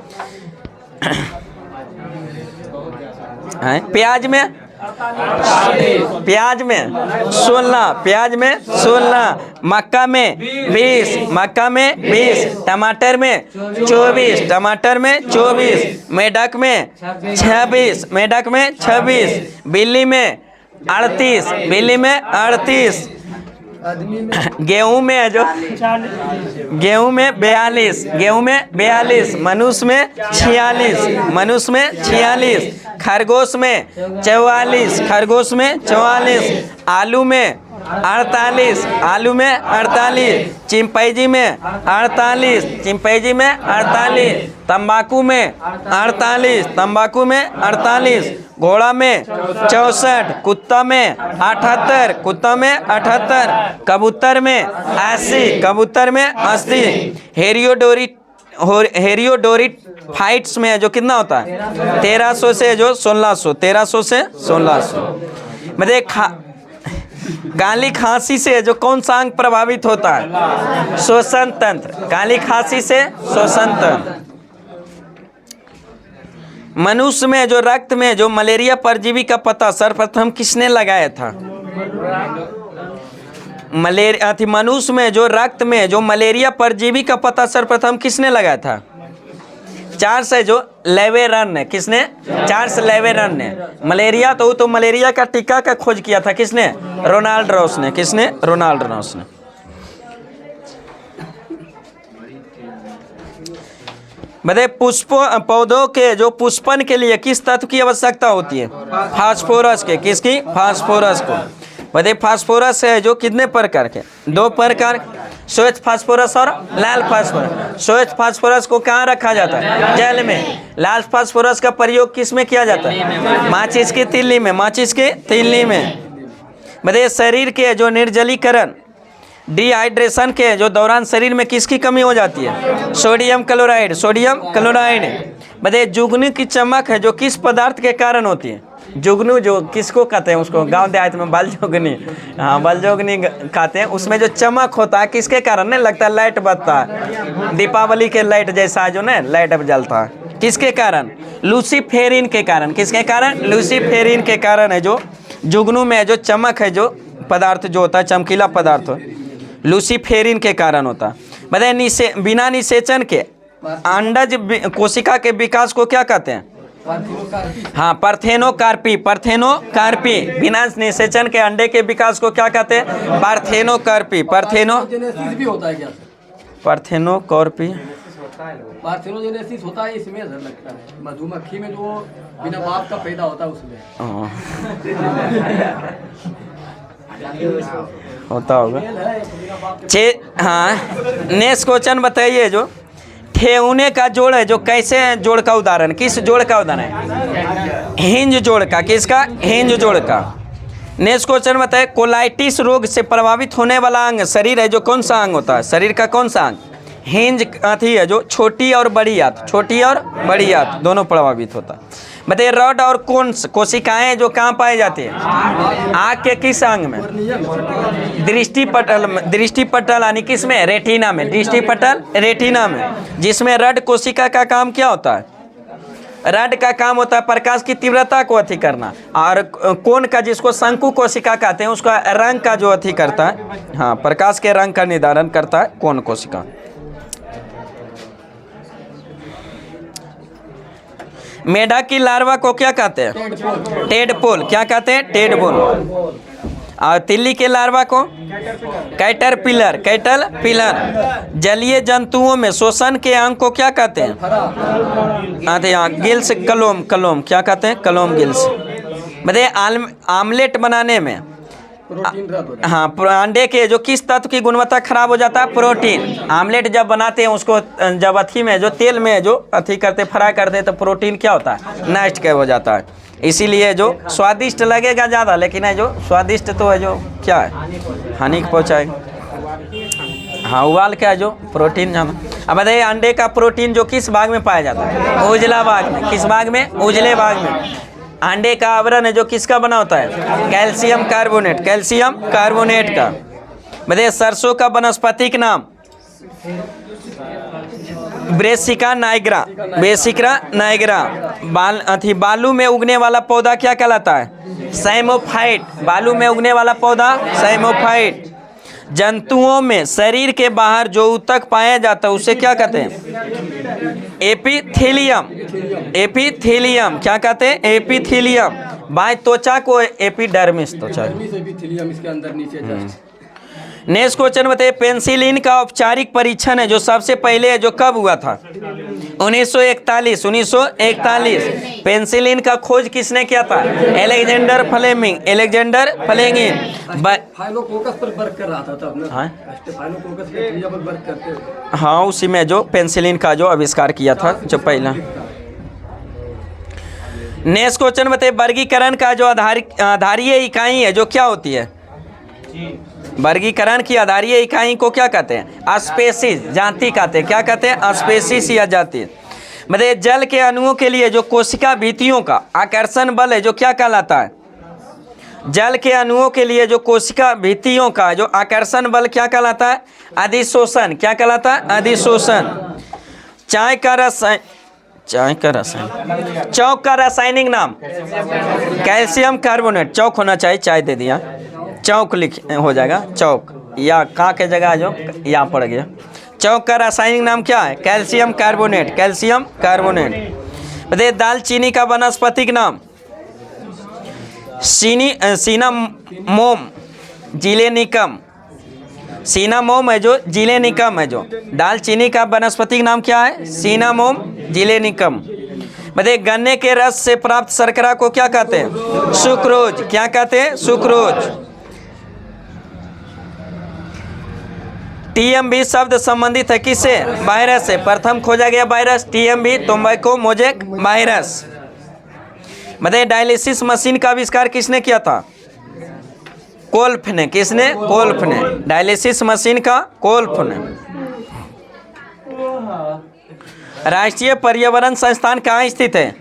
प्याज में 16। प्याज में 16। मक्का में 20। मक्का में 20। टमाटर में 24। टमाटर में 24। मेढक में 26। मेढक में 26। बिल्ली में 38। बिल्ली में 38। गेहूं में है जो गेहूं में 42। गेहूं में 42। मनुष्य में 46। मनुष्य में 46। खरगोश में 44। खरगोश में 44। आलू में 48। आलू में 48। चिंपैंजी में 48। चिंपैंजी में 48। तंबाकू में 48। तंबाकू में 48। घोड़ा में 64। कुत्ता में 78। कुत्ता में 78। कबूतर में 80। कबूतर में 80। हेरियोडोरिट फाइट्स में जो कितना होता है? 1300 से जो 1600। 1300 से 1600। मतलब काली खांसी से जो कौन सा अंग प्रभावित होता है? श्वसन तंत्र। काली खांसी से श्वसन तंत्र। मनुष्य में जो रक्त में जो मलेरिया परजीवी का पता सर्वप्रथम किसने लगाया था? मनुष्य में जो रक्त में जो मलेरिया परजीवी का पता सर्वप्रथम किसने लगाया था? चार्ल्स है जो लेवेरन ने, किसने? चार्ल्स लेवेरन ने। मलेरिया तो मलेरिया का टीका का खोज किया था किसने? रोनाल्ड रॉस ने। किसने? रोनाल्ड रॉस ने। बताइए पौधों के जो पुष्पन के लिए किस तत्व की आवश्यकता होती है? फास्फोरस के। किसकी? फास्फोरस को। बताइए फास्फोरस है जो कितने प्रकार के? 2 प्रकार, श्वेत फास्फोरस और लाल फास्फोरस। श्वेत फास्फोरस को कहाँ रखा जाता है? जल में। लाल फास्फोरस का प्रयोग किस में किया जाता है? माचिस की तिल्ली में। माचिस की तिल्ली में। बताइए शरीर के जो निर्जलीकरण, डिहाइड्रेशन के जो दौरान शरीर में किसकी कमी हो जाती है? Sodium chloride. Sodium chloride. बताइए जुगनू की चमक है जो किस पदार्थ के कारण होती है? जुगनू जो किसको कहते हैं? उसको गांव देहात में बलजोगनी, हाँ बलजोगनी कहते हैं। उसमें जो चमक होता है किसके कारण? नहीं लगता लाइट बचता है, दीपावली के लाइट जैसा जो ना लाइट जलता है। किसके कारण? लूसीफेरिन के कारण। किसके कारण? लूसीफेरिन के कारण है जो जुगनू में जो चमक है, जो पदार्थ जो होता है चमकीला पदार्थ हो, लूसीफेरिन के कारण होता है। बताइए बिना निषेचन के अंडज कोशिका के विकास को क्या कहते हैं? हाँ पार्थेनोकार्पी। पार्थेनोकार्पी। बिना निषेचन के अंडे के विकास को क्या कहते हैं? पार्थेनोकार्पी। भी होता है क्या? पार्थेनोकार्पी। पार्थेनोजेनेसिस होता है इसमें असर लगता है। मधुमक्खी में जो बिना बाप का पैदा होता है उसमें होता होगा। हाँ नेक्स्ट क्वेश्चन बताइए। जो ठेहुने का जोड़ है जो कैसे जोड़ का उदाहरण? किस जोड़ का उदाहरण है? हिंज जोड़ का। किसका? हिंज जोड़ का। नेक्स्ट क्वेश्चन बताइए कोलाइटिस रोग से प्रभावित होने वाला अंग शरीर है जो कौन सा अंग होता है? शरीर का कौन सा अंग? हिंज अथी है जो छोटी और बड़ी आंत। छोटी और बड़ी आंत दोनों प्रभावित होता है। बताइए रड और कोन्स कोशिकाएं जो कहाँ पाई जाती है? आँख के किस अंग में? दृष्टिपटल यानी किस में? रेटिना में। दृष्टिपटल रेटिना में। जिसमें रड कोशिका का काम क्या होता है? रड का काम होता है प्रकाश की तीव्रता को अथी करना, और कोन का जिसको शंकु कोशिका कहते हैं उसका रंग का जो अथी करता है, हाँ प्रकाश के रंग का निर्धारण करता है कोन कोशिका। मेढक की लार्वा को क्या कहते हैं? टेडपोल। क्या कहते हैं? टेडपोल। और तिल्ली के लार्वा को कैटरपिलर। कैटरपिलर। जलीय जंतुओं में श्वसन के अंग को क्या कहते हैं? यहाँ गिल्स। कलोम। कलोम। क्या कहते हैं? कलोम गिल्स। बताइए आमलेट बनाने में हाँ अंडे के जो किस तत्व की गुणवत्ता खराब हो जाता है? प्रोटीन। आमलेट जब बनाते हैं उसको जब अथी में जो तेल में जो अथी करते फ्राई करते हैं तो प्रोटीन क्या होता है? नष्ट क्या हो जाता है। इसीलिए जो स्वादिष्ट लगेगा ज़्यादा, लेकिन है जो स्वादिष्ट तो है जो क्या है हानि पहुँचाएगा। हाँ उबाल के है जो प्रोटीन ज़्यादा। अब बताइए अंडे का प्रोटीन जो किस भाग में पाया जाता है? उजला भाग में। किस भाग में? उजले भाग में। अंडे का आवरण है जो किसका बना होता है? Calcium carbonate. कैल्शियम कार्बोनेट का। बताइए सरसों का वानस्पतिक नाम? Brassica nigra. Brassica nigra. बालू में उगने वाला पौधा क्या कहलाता है? सैमोफाइट। बालू में उगने वाला पौधा सैमोफाइट। जंतुओं में शरीर के बाहर जो ऊतक पाया जाता है उसे क्या कहते हैं? एपिथेलियम। एपिथेलियम। क्या कहते हैं? एपिथेलियम। बाह्य त्वचा को एपिडर्मिस त्वचा। इसके अंदर नीचे। नेक्स्ट क्वेश्चन बताइए पेनिसिलिन का औपचारिक परीक्षण है जो सबसे पहले जो कब हुआ था? 1941। 1941। पेनिसिलिन का खोज किसने किया था? Alexander Fleming. Alexander Fleming. फाइलोकोकस पर वर्क कर रहा था तब ना। फाइलोकोकस पे क्रिया पर वर्क करते हुए। हाँ उसी में जो पेनिसिलिन का जो आविष्कार किया था जो पहला। नेक्स्ट क्वेश्चन बताइए वर्गीकरण का जो आधारीय इकाई है जो क्या होती है? वर्गीकरण की आधारीय इकाई को क्या कहते हैं? स्पेसीज। जाति कहते हैं। क्या कहते हैं? स्पेसीज या जाति। मतलब जल के अणुओं के लिए जो कोशिका भित्तियों का आकर्षण बल है जो क्या कहलाता है? जल के अणुओं के लिए जो कोशिका भित्तियों का जो आकर्षण बल क्या कहलाता है? अधिशोषण। क्या कहलाता है? अधिशोषण। चाय का रसायन चौक का रासायनिक नाम? Calcium carbonate. चौक होना चाहिए, चाय दे दिया, चौक लिख हो जाएगा। चौक या का के जगह जो यहाँ पड़ गया। चौक का रासायनिक नाम क्या है? Calcium carbonate, calcium carbonate. बताइए दालचीनी का वनस्पतिक नाम? सिनामोम जिलेनिकम। सिनामोम है जो, जिलेनिकम है जो। दालचीनी का वनस्पतिक नाम क्या है? सिनामोम जिलेनिकम। बताइए गन्ने के रस से प्राप्त शर्करा को क्या कहते हैं? सुक्रोज। क्या कहते हैं? सुक्रोज। टीएमबी शब्द संबंधित है किससे? वायरस से। प्रथम खोजा गया virus TMB, tobacco mosaic virus. बताइए डायलिसिस मशीन का आविष्कार किसने किया था? कोल्फ ने। किसने? कोल्फ ने। डायलिसिस मशीन का कोल्फ ने। राष्ट्रीय पर्यावरण संस्थान कहाँ स्थित है?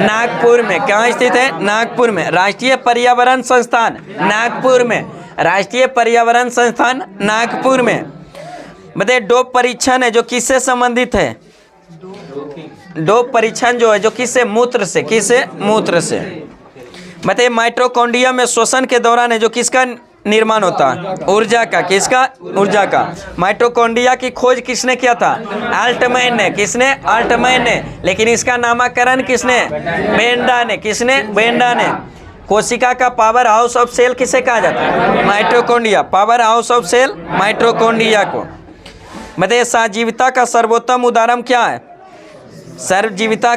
नागपुर में। कहाँ स्थित है? नागपुर में। राष्ट्रीय पर्यावरण संस्थान नागपुर में। राष्ट्रीय पर्यावरण संस्थान नागपुर में। बताइए डोप परीक्षण है जो किससे संबंधित है? डोप परीक्षण जो है जो किससे? मूत्र से। किससे? मूत्र से। बताइए माइटोकॉन्ड्रिया में श्वसन के दौरान है जो किसका निर्माण होता है? ऊर्जा का। किसका? ऊर्जा का। माइटोकॉन्ड्रिया की खोज किसने किया था? अल्टमैन ने। किसने? अल्टमैन ने। लेकिन इसका नामकरण किसने? बेंडा ने। किसने? बेंडा ने। कोशिका का पावर हाउस ऑफ सेल किसे कहा जाता है? Mitochondria. Power house of cell mitochondria को। बताइए सहजीविता का सर्वोत्तम उदाहरण क्या है? सहजीविता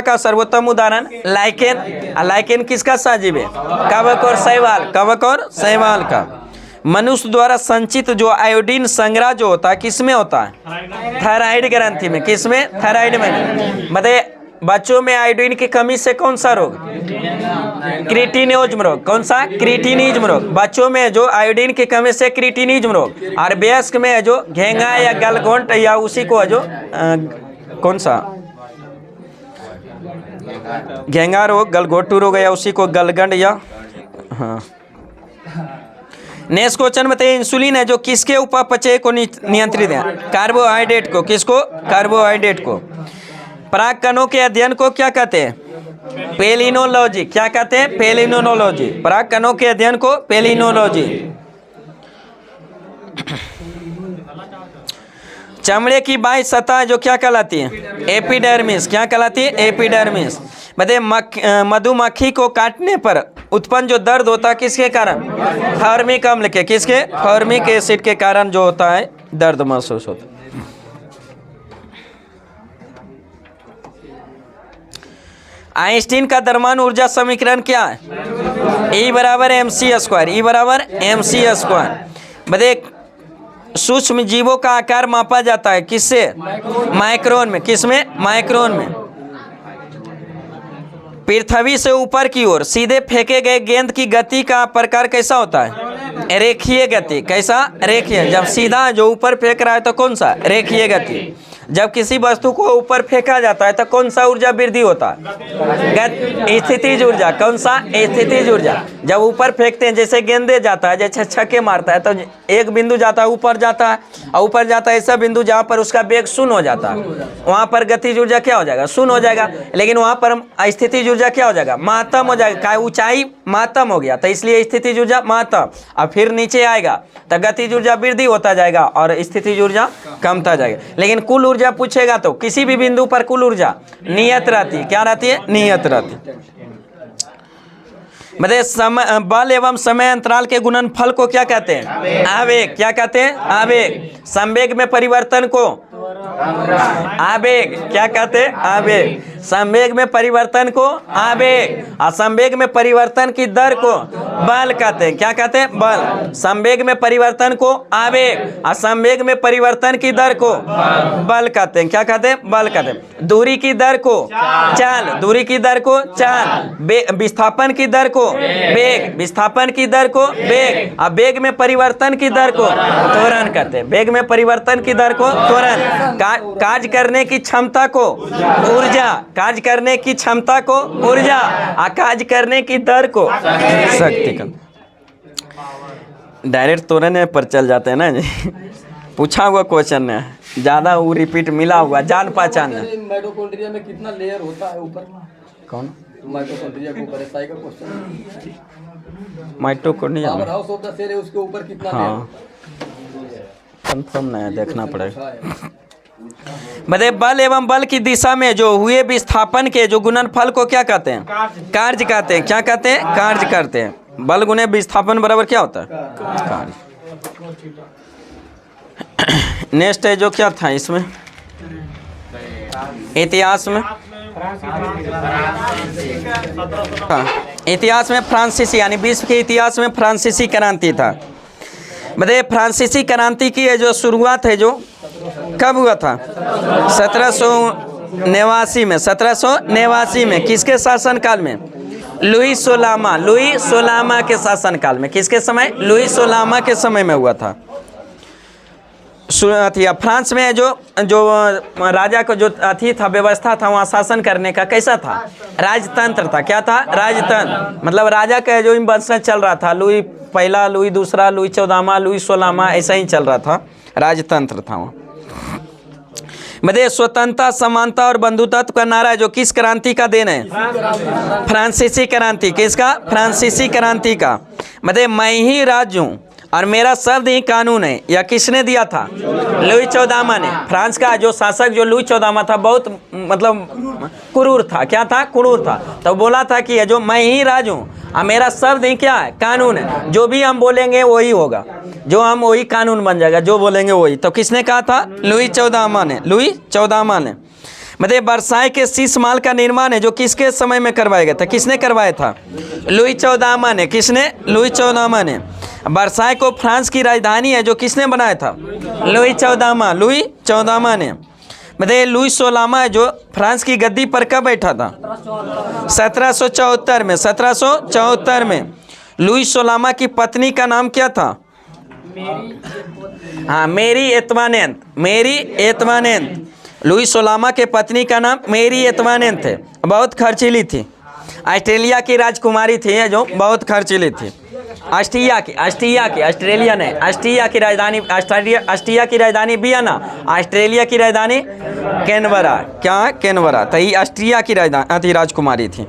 का सर्वोत्तम उदाहरण लाइकेन। लाइकेन किसका सहजीव है? कवक और शैवाल। कवक और शैवाल का। मनुष्य द्वारा संचित जो आयोडीन संग्रह जो होता है किसमें होता है? थायराइड ग्रंथि में। किसमें? थायराइड में। बताइए बच्चों में आयोडीन की कमी से कौन सा रोग? क्रिटिनिज्म रोग। कौन सा? क्रिटिनिज्म रोग। बच्चों में जो आयोडीन की कमी से क्रिटिनिज्म रोग। और वयस्क में जो घेंगा या गलघोंट या उसी को जो कौन सा घेंगा रोग, गलघोटू रोग या उसी को गलगंड या हाँ। नेक्स्ट क्वेश्चन बताइए इंसुलिन है जो किसके उपापचय को नियंत्रित है? कार्बोहाइड्रेट को। किसको? कार्बोहाइड्रेट को। पराग कणों के अध्ययन को क्या कहते हैं? पेलिनोलॉजी। क्या कहते हैं? पेलिनोलॉजी। पराग कणों के अध्ययन को पेलिनोलॉजी। चमड़े की बाह्य सतह जो क्या कहलाती है? एपिडर्मिस। क्या कहलाती है? एपिडर्मिस। बताइए मधुमक्खी को काटने पर उत्पन्न जो दर्द होता है किसके कारण? फॉर्मिक अम्ल के। किसके? फॉर्मिक एसिड के कारण जो होता है दर्द महसूस होता है। आइंस्टीन का द्रव्यमान ऊर्जा समीकरण क्या है? E बराबर mc²। E बराबर mc²। बताइए सूक्ष्म जीवों का आकार मापा जाता है किससे? माइक्रोन में। किसमें? माइक्रोन में। पृथ्वी से ऊपर की ओर सीधे फेंके गए गेंद की गति का प्रकार कैसा होता है? रेखीय गति। कैसा? रेखीय। जब सीधा जो ऊपर फेंक रहा है तो कौन सा? रेखीय गति। जब किसी वस्तु को ऊपर फेंका जाता है तो कौन सा ऊर्जा वृद्धि होता है? स्थितिज ऊर्जा। कौन सा? स्थितिज ऊर्जा। जब ऊपर फेंकते हैं जैसे गेंदे जाता है, जैसे छक्के मारता है तो एक बिंदु जाता है ऊपर जाता है और ऊपर जाता है ऐसा बिंदु जहाँ पर उसका वेग शून्य हो जाता है, वहाँ पर गतिज ऊर्जा क्या हो जाएगा? शून्य हो जाएगा। लेकिन वहाँ पर स्थितिज ऊर्जा क्या हो जाएगा? महत्तम हो जाएगा। का ऊंचाई महत्तम हो गया तो इसलिए स्थितिज ऊर्जा महत्तम। अब फिर नीचे आएगा तो गतिज ऊर्जा वृद्धि होता जाएगा और स्थितिज ऊर्जा कमता जाएगा। लेकिन कुल ऊर्जा पूछेगा तो किसी भी बिंदु पर कुल ऊर्जा नियत रहती है। क्या रहती है? नियत रहती है। मतलब समय बल एवं समय अंतराल के गुणनफल को क्या कहते हैं? आवेग। क्या कहते हैं? आवेग। संवेग में परिवर्तन को आवेग। क्या कहते हैं? आवेग। संवेग में परिवर्तन को आवेग। और संवेग में परिवर्तन की दर को बल कहते हैं। क्या कहते हैं? बल। संवेग में परिवर्तन को आवेग और संवेग में परिवर्तन की दर को बल कहते हैं। क्या कहते हैं? बल कहते हैं। दूरी की दर को चाल। दूरी की दर को चाल। विस्थापन की दर को वेग। विस्थापन की दर को वेग। और वेग में परिवर्तन की दर को त्वरण कहते हैं। वेग में परिवर्तन की दर को त्वरण। कार्य करने की क्षमता को ऊर्जा। कार्य करने की क्षमता को ऊर्जा और कार्य करने की दर को शक्ति का। डायरेक्ट त्वरण पर चल जाते हैं ना जी। पूछा हुआ क्वेश्चन है ज्यादा वो रिपीट मिला हुआ जान पहचान। माइटोकॉन्ड्रिया में कितना लेयर होता है ऊपर? कौन? माइटोकॉन्ड्रिया के ऊपर एसआई का question. Mitochondria power house of the cell है उसके ऊपर कितना हाँ कंफर्म नहीं है, देखना पड़ेगा। बताइए बल एवं बल की दिशा में जो हुए विस्थापन के जो गुणनफल को क्या कहते हैं? कार्य कहते हैं। क्या कहते हैं? कार्य करते हैं। बल गुणे विस्थापन बराबर क्या होता है? कार्य। नेक्स्ट है जो क्या था इसमें इतिहास में, इतिहास में फ्रांसीसी यानी विश्व के इतिहास में फ्रांसीसी क्रांति था। बताइए फ्रांसीसी क्रांति की है जो शुरुआत है जो कब हुआ था? 1789 में। 1789 में किसके शासनकाल में? लुई सोलामा के शासनकाल में। किसके समय? लुई सोलामा के समय में हुआ था। फ्रांस में जो राजा को जो अथी था, व्यवस्था था वहाँ शासन करने का, कैसा था? राजतंत्र था। क्या था? राजतंत्र। मतलब राजा का जो वंशज चल रहा था, लुई पहला, लुई दूसरा, लुई 14वां, लुई 16वां, ऐसा ही चल रहा था, राजतंत्र था वहाँ। मतलब स्वतंत्रता, समानता और बंधुत्व का नारा जो किस क्रांति का देन है? फ्रांसीसी क्रांति। किसका? फ्रांसीसी क्रांति का। मतलब मैं ही राज हूँ और मेरा शब्द ही कानून है, यह किसने दिया था? लुई 14वां ने। फ्रांस का जो शासक जो लुई 14वां था बहुत मतलब क्रूर था। क्या था? क्रूर था। तो बोला था कि ये जो मैं ही राज हूँ और मेरा शब्द ही क्या है? कानून है। जो भी हम बोलेंगे वही होगा, जो हम वही कानून बन जाएगा, जो बोलेंगे वही। तो किसने कहा था? लुई 14वां ने। लुई 14वां ने। मतलब वर्साई के शीश महल का निर्माण है जो किसके समय में करवाया गया था? किसने करवाया था? लुई 14वां ने। किसने? लुई 14वां ने। वर्साई को फ्रांस की राजधानी है जो किसने बनाया था? लुई 14वां। लुई 14वां ने। मतलब लुई 16वां है जो फ्रांस की गद्दी पर कब बैठा था? 1774 में। 1774 में। लुई 16वां की पत्नी का नाम क्या था? हाँ, मेरी एतवानेंत। मेरी एतवानेंत। लुई 16वां के पत्नी का नाम मेरी एतवानेंत है। बहुत खर्चीली थी। ऑस्ट्रेलिया की राजकुमारी थी जो बहुत खर्चीली थी। ऑस्ट्रिया की ऑस्ट्रेलिया नहीं, ऑस्ट्रिया की राजधानी ऑस्ट्रिया की राजधानी वियना, ऑस्ट्रेलिया की राजधानी कैनबरा। क्या? कैनबरा। तो ये ऑस्ट्रिया की राजधानी राजकुमारी थी।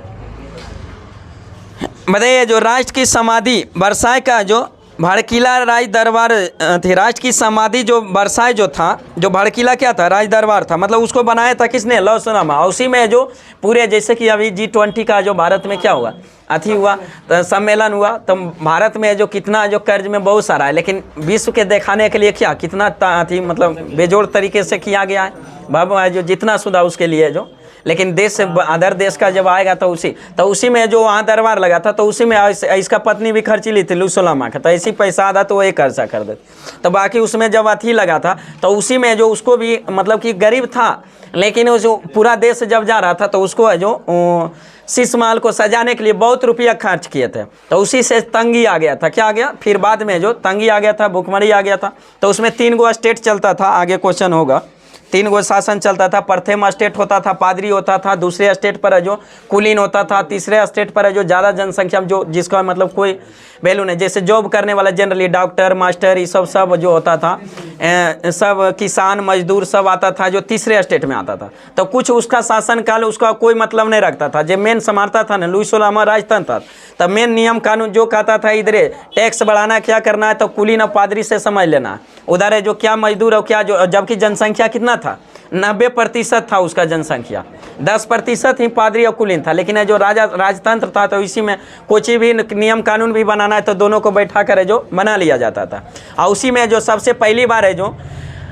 बताइए जो राष्ट्र की समाधि वर्साई का जो भड़कीला राज दरबार थी, राष्ट्र की समाधि जो वर्साई जो था, जो भड़कीला क्या था? राज दरबार था। मतलब उसको बनाया था किसने? लुई सोलामा। उसी में जो पूरे जैसे कि अभी G20 का जो भारत में क्या हुआ अथी हुआ तो सम्मेलन हुआ, तो भारत में जो कितना जो कर्ज में बहुत सारा है, लेकिन विश्व के दिखाने के लिए क्या कितना अथी मतलब बेजोड़ तरीके से किया गया है। बाबा जो जितना सुधा उसके लिए जो, लेकिन देश से अदर देश का जब आएगा तो उसी में जो वहाँ दरबार लगा था तो उसी में इसका पत्नी भी खर्चीली थी लुई सोलामा का, तो ऐसी पैसा आधा तो वही खर्चा कर देते। तो बाकी उसमें जब अथी लगा था तो उसी में जो उसको भी मतलब कि गरीब था, लेकिन वो जो पूरा देश जब जा रहा था तो उसको जो शीश महल को सजाने के लिए बहुत रुपया खर्च किए थे। तो उसी से तंगी आ गया था। क्या आ गया? फिर बाद में जो तंगी आ गया था, भुखमरी आ गया था। तो उसमें 3 गो स्टेट चलता था, आगे क्वेश्चन होगा। 3 गो शासन चलता था। प्रथम स्टेट होता था पादरी होता था, दूसरे स्टेट पर जो कुलीन होता था, तीसरे स्टेट पर जो ज़्यादा जनसंख्या जो जिसका मतलब कोई वैल्यू नहीं, जैसे जॉब करने वाला जनरली डॉक्टर मास्टर ये सब जो होता था, सब किसान मजदूर सब आता था जो तीसरे स्टेट में आता था। तो कुछ उसका शासनकाल उसका कोई मतलब नहीं रखता था। जो मेन संभालता था ना लुई सोलामा राजतंत्र, तब मेन नियम कानून जो कहता था इधर टैक्स बढ़ाना क्या करना है तो कुलीन और पादरी से समझ लेना, उधर है जो क्या मजदूर और क्या जो, जबकि जनसंख्या कितना था 90% था उसका जनसंख्या, 10% ही पादरी और कुलीन था। लेकिन जो राजतंत्र था तो इसी में कुछ भी नियम कानून भी बनाना है तो दोनों को बैठा कर जो बना लिया जाता था। और उसी में जो सबसे पहली बार है जो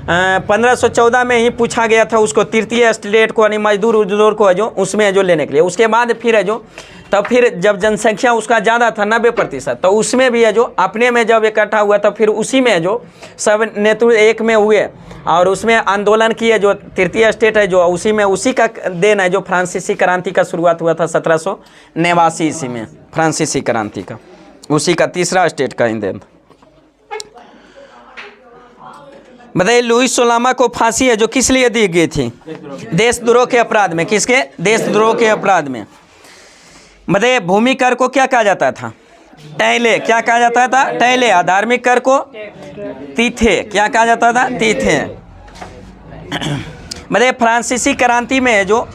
1514 में ही पूछा गया था उसको तृतीय स्टेट को यानी मजदूर को है जो उसमें जो लेने के लिए। उसके बाद फिर है जो तब फिर जब जनसंख्या उसका ज़्यादा था 90%, तो उसमें भी है जो अपने में जब इकट्ठा हुआ तो फिर उसी में जो सब नेतृत्व एक में हुए और उसमें आंदोलन किए। जो तृतीय स्टेट है जो उसी में उसी का देन है जो फ्रांसीसी क्रांति का शुरुआत हुआ था 1789 ईस्वी में। फ्रांसीसी क्रांति का उसी का तीसरा स्टेट का ही देन। बताइए लुई सोलामा को फांसी है जो किस लिए दी गई थी? देशद्रोह के अपराध में। किसके? देशद्रोह के अपराध में। बताइए भूमि कर को क्या कहा जाता था? टैले। क्या कहा जाता था? टैले। धार्मिक कर को तीथे। क्या कहा जाता था? तीथे। बताइए फ्रांसीसी क्रांति में जो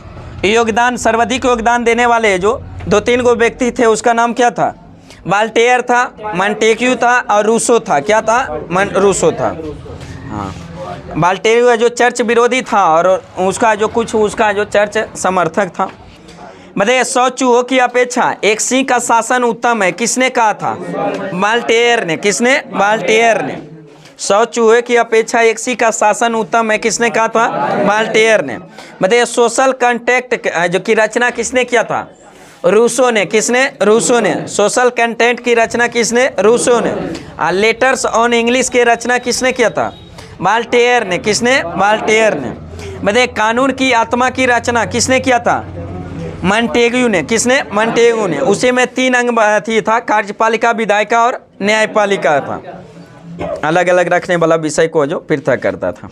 योगदान सर्वाधिक योगदान देने वाले जो 2-3 गो व्यक्ति थे उसका नाम क्या था? वाल्टेयर था, मॉन्टेक्यू था और रूसो था। क्या था? रूसो था। हाँ, वाल्टेयर जो चर्च विरोधी था और उसका जो चर्च समर्थक था। मतलब 100 चूहों की अपेक्षा एक सिंह का शासन उत्तम है, किसने कहा था? वाल्टेयर ने। किसने? वाल्टेयर ने। 100 चूहे की अपेक्षा एक सिंह का शासन उत्तम है, किसने कहा था? वाल्टेयर ने। मतलब सोशल कंटेक्ट जो की रचना किसने किया था? रूसो ने। किसने? रूसो ने। सोशल कंटेंट की रचना किसने? रूसो ने। लेटर्स ऑन इंग्लिश की रचना किसने किया था? वाल्टेयर ने। किसने? वाल्टेयर ने। मतलब कानून की आत्मा की रचना किसने किया था? मॉन्टेग्यू ने। किसने? मॉन्टेग्यू ने। उसी में 3 अंग था, कार्यपालिका, विधायिका और न्यायपालिका था। अलग अलग रखने वाला विषय को जो पृथक करता था।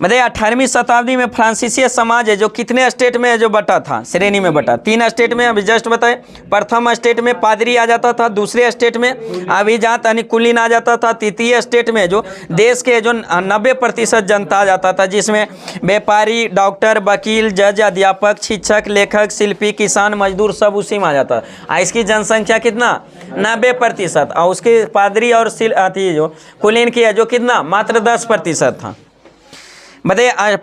मतलब 18वीं शताब्दी में फ्रांसीसी समाज है जो कितने स्टेट में जो बटा था? श्रेणी में बटा। 3 स्टेट में, अभी जस्ट बताए। प्रथम स्टेट में पादरी आ जाता था, दूसरे स्टेट में अभिजात यानी कुलीन आ जाता था, तृतीय स्टेट में जो देश के जो 90% जनता आ जाता था, जिसमें व्यापारी, डॉक्टर, वकील, जज, अध्यापक, शिक्षक, लेखक, शिल्पी, किसान, मजदूर सब उसी में आ जाता था। इसकी जनसंख्या कितना? 90%। और उसके पादरी और जो कुलीन की है जो कितना? मात्र 10% था। मतलब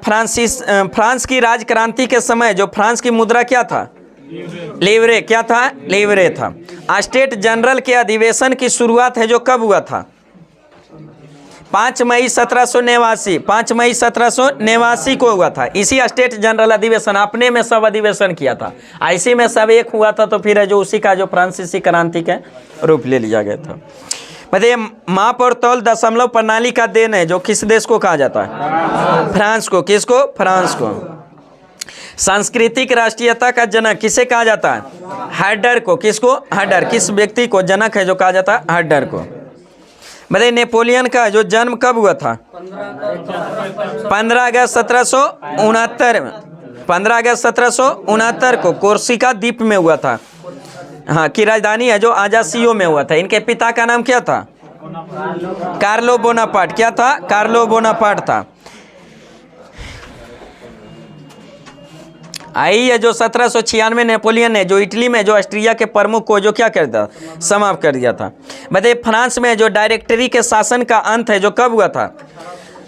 फ्रांस की राजक्रांति के समय जो फ्रांस की मुद्रा क्या था? लीवरे। क्या था? लीवरे था। स्टेट जनरल के अधिवेशन की शुरुआत है जो कब हुआ था? 5 मई 1789। 5 मई 1789 को हुआ था। इसी स्टेट जनरल अधिवेशन अपने में सब अधिवेशन किया था, इसी में सब एक हुआ था। तो फिर जो उसी का जो फ्रांसीसी क्रांति का रूप ले लिया गया था। मतलब माप और तौल दशमलव प्रणाली का देन है जो किस देश को कहा जाता है? फ्रांस को। किसको? फ्रांस को। सांस्कृतिक राष्ट्रीयता का जनक किसे कहा जाता है? हर्डर को। किसको? हर्डर। किस व्यक्ति को जनक है जो कहा जाता है? हर्डर को। मतलब नेपोलियन का जो जन्म कब हुआ था? 15 अगस्त 1769 में। 15 अगस्त 1769 को कोर्सिका द्वीप में हुआ था। हाँ, की राजधानी है जो आजासियो में हुआ था। इनके पिता का नाम क्या था? Carlo Bonaparte. क्या था? कार्लो बोनापार्ट था। आई है जो 1796 नेपोलियन ने जो इटली में जो ऑस्ट्रिया के प्रमुख को जो क्या कर दिया? समाप्त कर दिया था। बताइए फ्रांस में जो डायरेक्टरी के शासन का अंत है जो कब हुआ था?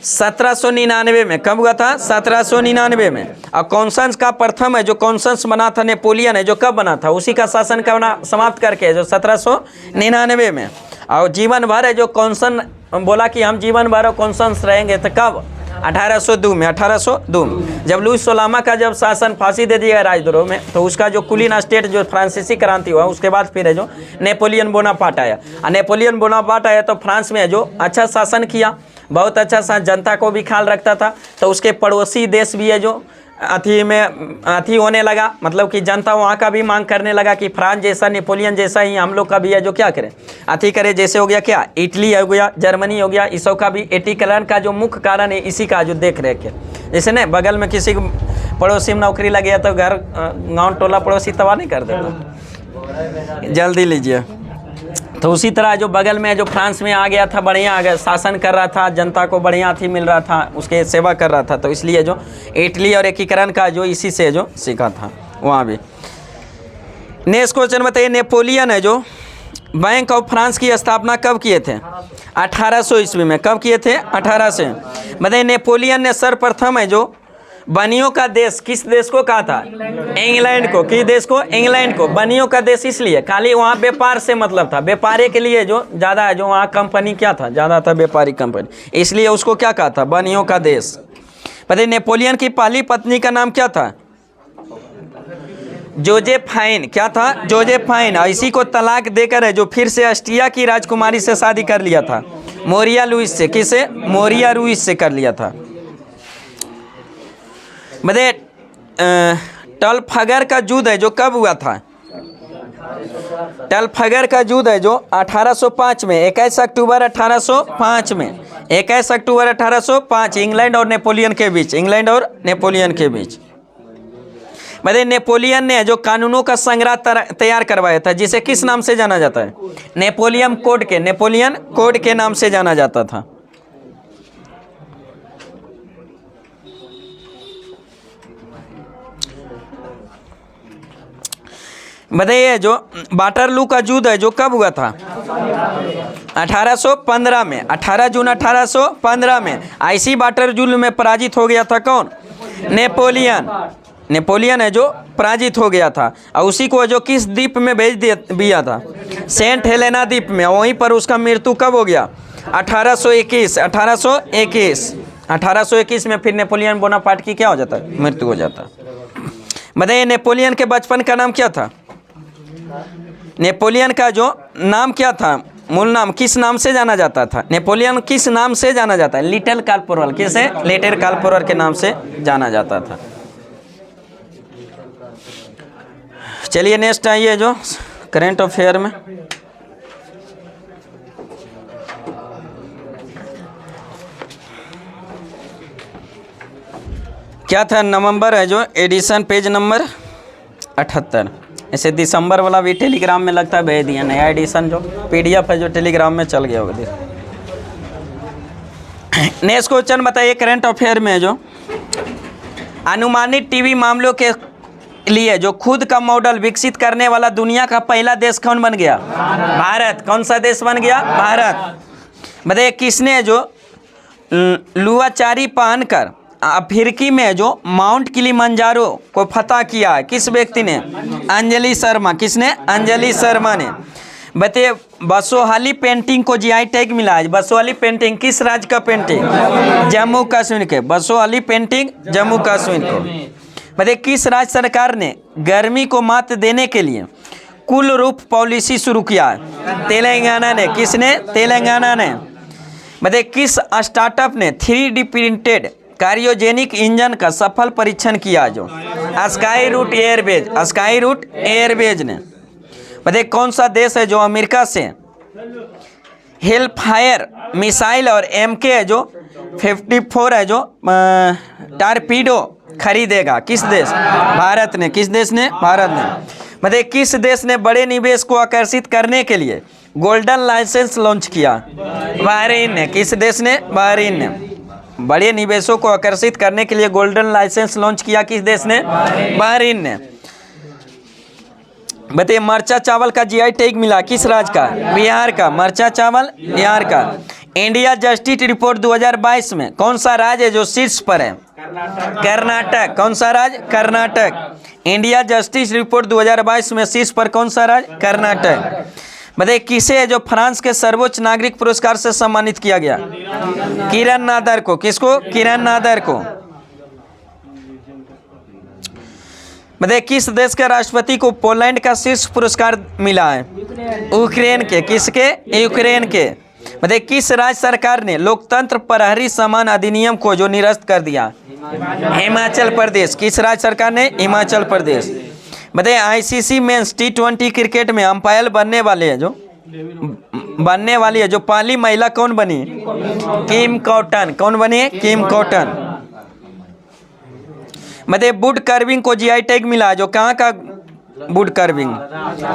1799 में। कब हुआ था? 1799 में। और कॉन्सेंस का प्रथम है जो कॉन्सेंस बना था नेपोलियन है जो कब बना था? उसी का शासन का समाप्त करके जो 1799 में। और जीवन भर है जो कॉन्सन बोला कि हम जीवन भर कॉन्सेंस रहेंगे, तो कब? 1802 में। 1802 में जब लुइस सोलामा का जब शासन फांसी दे दिया राजद्रोह में, तो उसका जो कुलीन स्टेट जो फ्रांसीसी क्रांति हुआ, उसके बाद फिर है जो नेपोलियन बोनापार्ट आया। और नेपोलियन बोनापार्ट आया तो फ्रांस में जो अच्छा शासन किया, बहुत अच्छा सा, जनता को भी ख्याल रखता था। तो उसके पड़ोसी देश भी है जो अथी होने लगा, मतलब कि जनता वहाँ का भी मांग करने लगा कि फ्रांस जैसा, नेपोलियन जैसा ही हम लोग का भी है जो क्या करें, अथी करे। जैसे हो गया क्या? इटली हो गया, जर्मनी हो गया, इस सब का भी एकीकरण का जो मुख्य कारण है इसी का जो देख रेख है। जैसे ना बगल में किसी को पड़ोसी में नौकरी लग गया तो घर गाँव टोला पड़ोसी तबाह नहीं कर देता, जल्दी लीजिए। तो उसी तरह जो बगल में जो फ्रांस में आ गया था, बढ़िया आ गया, शासन कर रहा था, जनता को बढ़िया थी मिल रहा था, उसके सेवा कर रहा था। तो इसलिए जो इटली और एकीकरण का जो इसी से जो सीखा था वहाँ भी। नेक्स्ट क्वेश्चन बताइए, नेपोलियन है जो बैंक ऑफ फ्रांस की स्थापना कब किए थे? 1800 ईस्वी में। कब किए थे? 1800। बताइए नेपोलियन ने सर्वप्रथम है जो बनियों का देश किस देश को कहा था? इंग्लैंड को। किस देश को? इंग्लैंड को। बनियों का देश इसलिए खाली वहाँ व्यापार से मतलब था, व्यापारी के लिए जो ज़्यादा है जो वहाँ कंपनी क्या था? ज़्यादा था व्यापारी कंपनी, इसलिए उसको क्या कहा था? बनियों का देश। पता नेपोलियन की पहली पत्नी का नाम क्या था? जोजेफाइन। क्या था? जोजेफाइन। और इसी को तलाक देकर है जो फिर से ऑस्ट्रिया की राजकुमारी से शादी कर लिया था, मोरिया लुइस से। किसे? मोरिया लुइस से कर लिया था। मतलब ट्रफलगर का युद्ध है जो कब हुआ था? ट्रफलगर का युद्ध है जो 1805 में, 21 अक्टूबर 1805 में, 21 अक्टूबर 1805 इंग्लैंड और नेपोलियन के बीच। इंग्लैंड और नेपोलियन के बीच। मतलब नेपोलियन ने जो कानूनों का संग्रह तैयार करवाया था, जिसे किस नाम से जाना जाता है? नेपोलियन कोड के। नेपोलियन कोड के नाम से जाना जाता था। बताइए जो वाटरलू का युद्ध है जो कब हुआ था? 1815 में, 18 जून 1815 में आईसी वाटरलू में पराजित हो गया था कौन? नेपोलियन। नेपोलियन है जो पराजित हो गया था, और उसी को जो किस द्वीप में भेज दिया था? सेंट हेलेना द्वीप में। वहीं पर उसका मृत्यु कब हो गया? 1821। 1821 में फिर नेपोलियन बोनापार्ट की क्या हो जाता है? मृत्यु हो जाता है। बताइए नेपोलियन के बचपन का नाम क्या था? नेपोलियन का जो नाम क्या था, मूल नाम किस नाम से जाना जाता था? नेपोलियन किस नाम से जाना जाता है? Little corporeal. किसे? लिटिल कार्पोरल के नाम से जाना जाता था। चलिए नेक्स्ट आइए जो करेंट अफेयर में। क्या था? नवंबर है जो एडिशन, पेज नंबर 78। ऐसे दिसंबर वाला भी टेलीग्राम में लगता है भेज दिया, नया एडिशन जो पीडीएफ है जो टेलीग्राम में चल गया होगा। नेक्स्ट क्वेश्चन बताइए करंट अफेयर में जो अनुमानित टीवी मामलों के लिए जो खुद का मॉडल विकसित करने वाला दुनिया का पहला देश कौन बन गया? भारत। कौन सा देश बन गया? भारत। बताइए किसने जो लुआचारी पहनकर अफ्रीकी में जो माउंट किलिमंजारो को फतह किया है? किस व्यक्ति ने? अंजलि शर्मा। किसने? अंजलि शर्मा ने। बताइए बसोहाली पेंटिंग को जीआई टैग मिला है। बसोहाली पेंटिंग किस राज्य का पेंटिंग? जम्मू कश्मीर के। बसोहाली पेंटिंग जम्मू कश्मीर को। बताइए किस राज्य सरकार ने गर्मी को मात देने के लिए कुल रूप पॉलिसी शुरू किया है? तेलंगाना ने। किसने? तेलंगाना ने। बताइए किस स्टार्टअप ने 3D प्रिंटेड क्रायोजेनिक इंजन का सफल परीक्षण किया जो? Sky root airways. Sky root airways ने। बताइए कौन सा देश है जो अमेरिका से हेलफायर मिसाइल और MK जो 54 है जो टारपीडो खरीदेगा? किस देश? भारत ने। किस देश ने? भारत ने। बताइए किस देश ने बड़े निवेश को आकर्षित करने के लिए गोल्डन लाइसेंस लॉन्च किया? बहरीन ने। किस देश ने? बहरीन ने। बड़े निवेशों को आकर्षित करने के लिए गोल्डन लाइसेंस लॉन्च किया किस देश ने? बहरीन ने। बताइए मरचा चावल का जीआई टैग मिला किस राज्य का? बिहार का। मरचा चावल बिहार का। इंडिया जस्टिस रिपोर्ट 2022 में कौन सा राज्य है जो शीर्ष पर है? कर्नाटक। कौन सा राज्य? कर्नाटक। इंडिया जस्टिस रिपोर्ट 2022 में शीर्ष पर कौन सा राज्य? कर्नाटक। बताइए किसे जो फ्रांस के सर्वोच्च नागरिक पुरस्कार से सम्मानित किया गया? किरण नादर को। किसको? किरण नादर को। बताइए किस देश के राष्ट्रपति को पोलैंड का शीर्ष पुरस्कार मिला है? यूक्रेन के। किसके? यूक्रेन के। बताइए किस राज्य सरकार ने लोकतंत्र प्रहरी सम्मान अधिनियम को जो निरस्त कर दिया? हिमाचल प्रदेश। किस राज्य सरकार ने? हिमाचल प्रदेश। बताइए ICC मेंस T20 क्रिकेट में अंपायर बनने वाली है जो पहली महिला कौन बनी? किम कॉटन। कौन बनी? किम कॉटन। बताइए वुड कार्विंग को जीआई टैग मिला है जो कहाँ का? वुड कार्विंग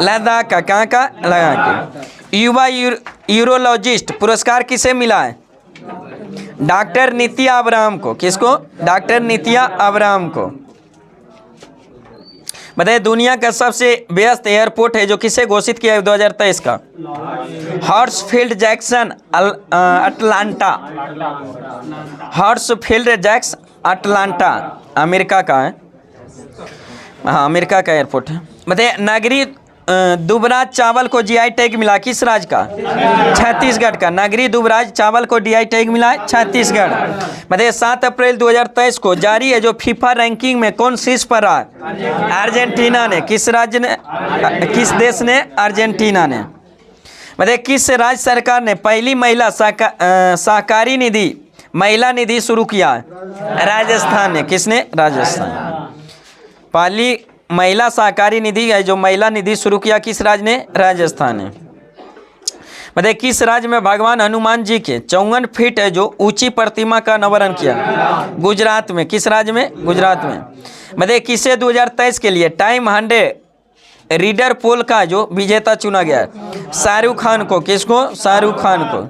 लद्दाख का। कहाँ का? लद्दाख का। युवा यूरोलॉजिस्ट पुरस्कार किसे मिला है? डॉक्टर नित्या अब्राहम को। किसको? डॉक्टर नित्या अब्राहम को। बताइए दुनिया का सबसे व्यस्त एयरपोर्ट है जो किसे घोषित किया है 2023 का? Hartsfield Jackson Atlanta. Hartsfield Jackson Atlanta America का है। हाँ अमेरिका का एयरपोर्ट है। बताइए नगरी दुबराज चावल को जीआई टैग मिला किस राज्य का? छत्तीसगढ़ का। नगरी दुबराज चावल को जीआई टैग मिला है छत्तीसगढ़। बताइए 7 अप्रैल 2023 को जारी है जो फीफा रैंकिंग में कौन शीर्ष पर रहा? अर्जेंटीना ने। किस राज्य ने? किस देश ने? अर्जेंटीना ने। बताइए किस राज्य सरकार ने पहली महिला सहकारी निधि महिला निधि शुरू किया है? राजस्थान ने। किसने? राजस्थान। पहली महिला सहकारी निधि है जो महिला निधि शुरू किया किस राज्य ने? राजस्थान ने। बताइए किस राज्य में भगवान हनुमान जी के 54 फीट है जो ऊंची प्रतिमा का अनावरण किया? गुजरात में। किस राज्य में? गुजरात में। बताइए किसे 2023 के लिए टाइम 100 रीडर पोल का जो विजेता चुना गया है? शाहरुख खान को। किसको? शाहरुख खान को।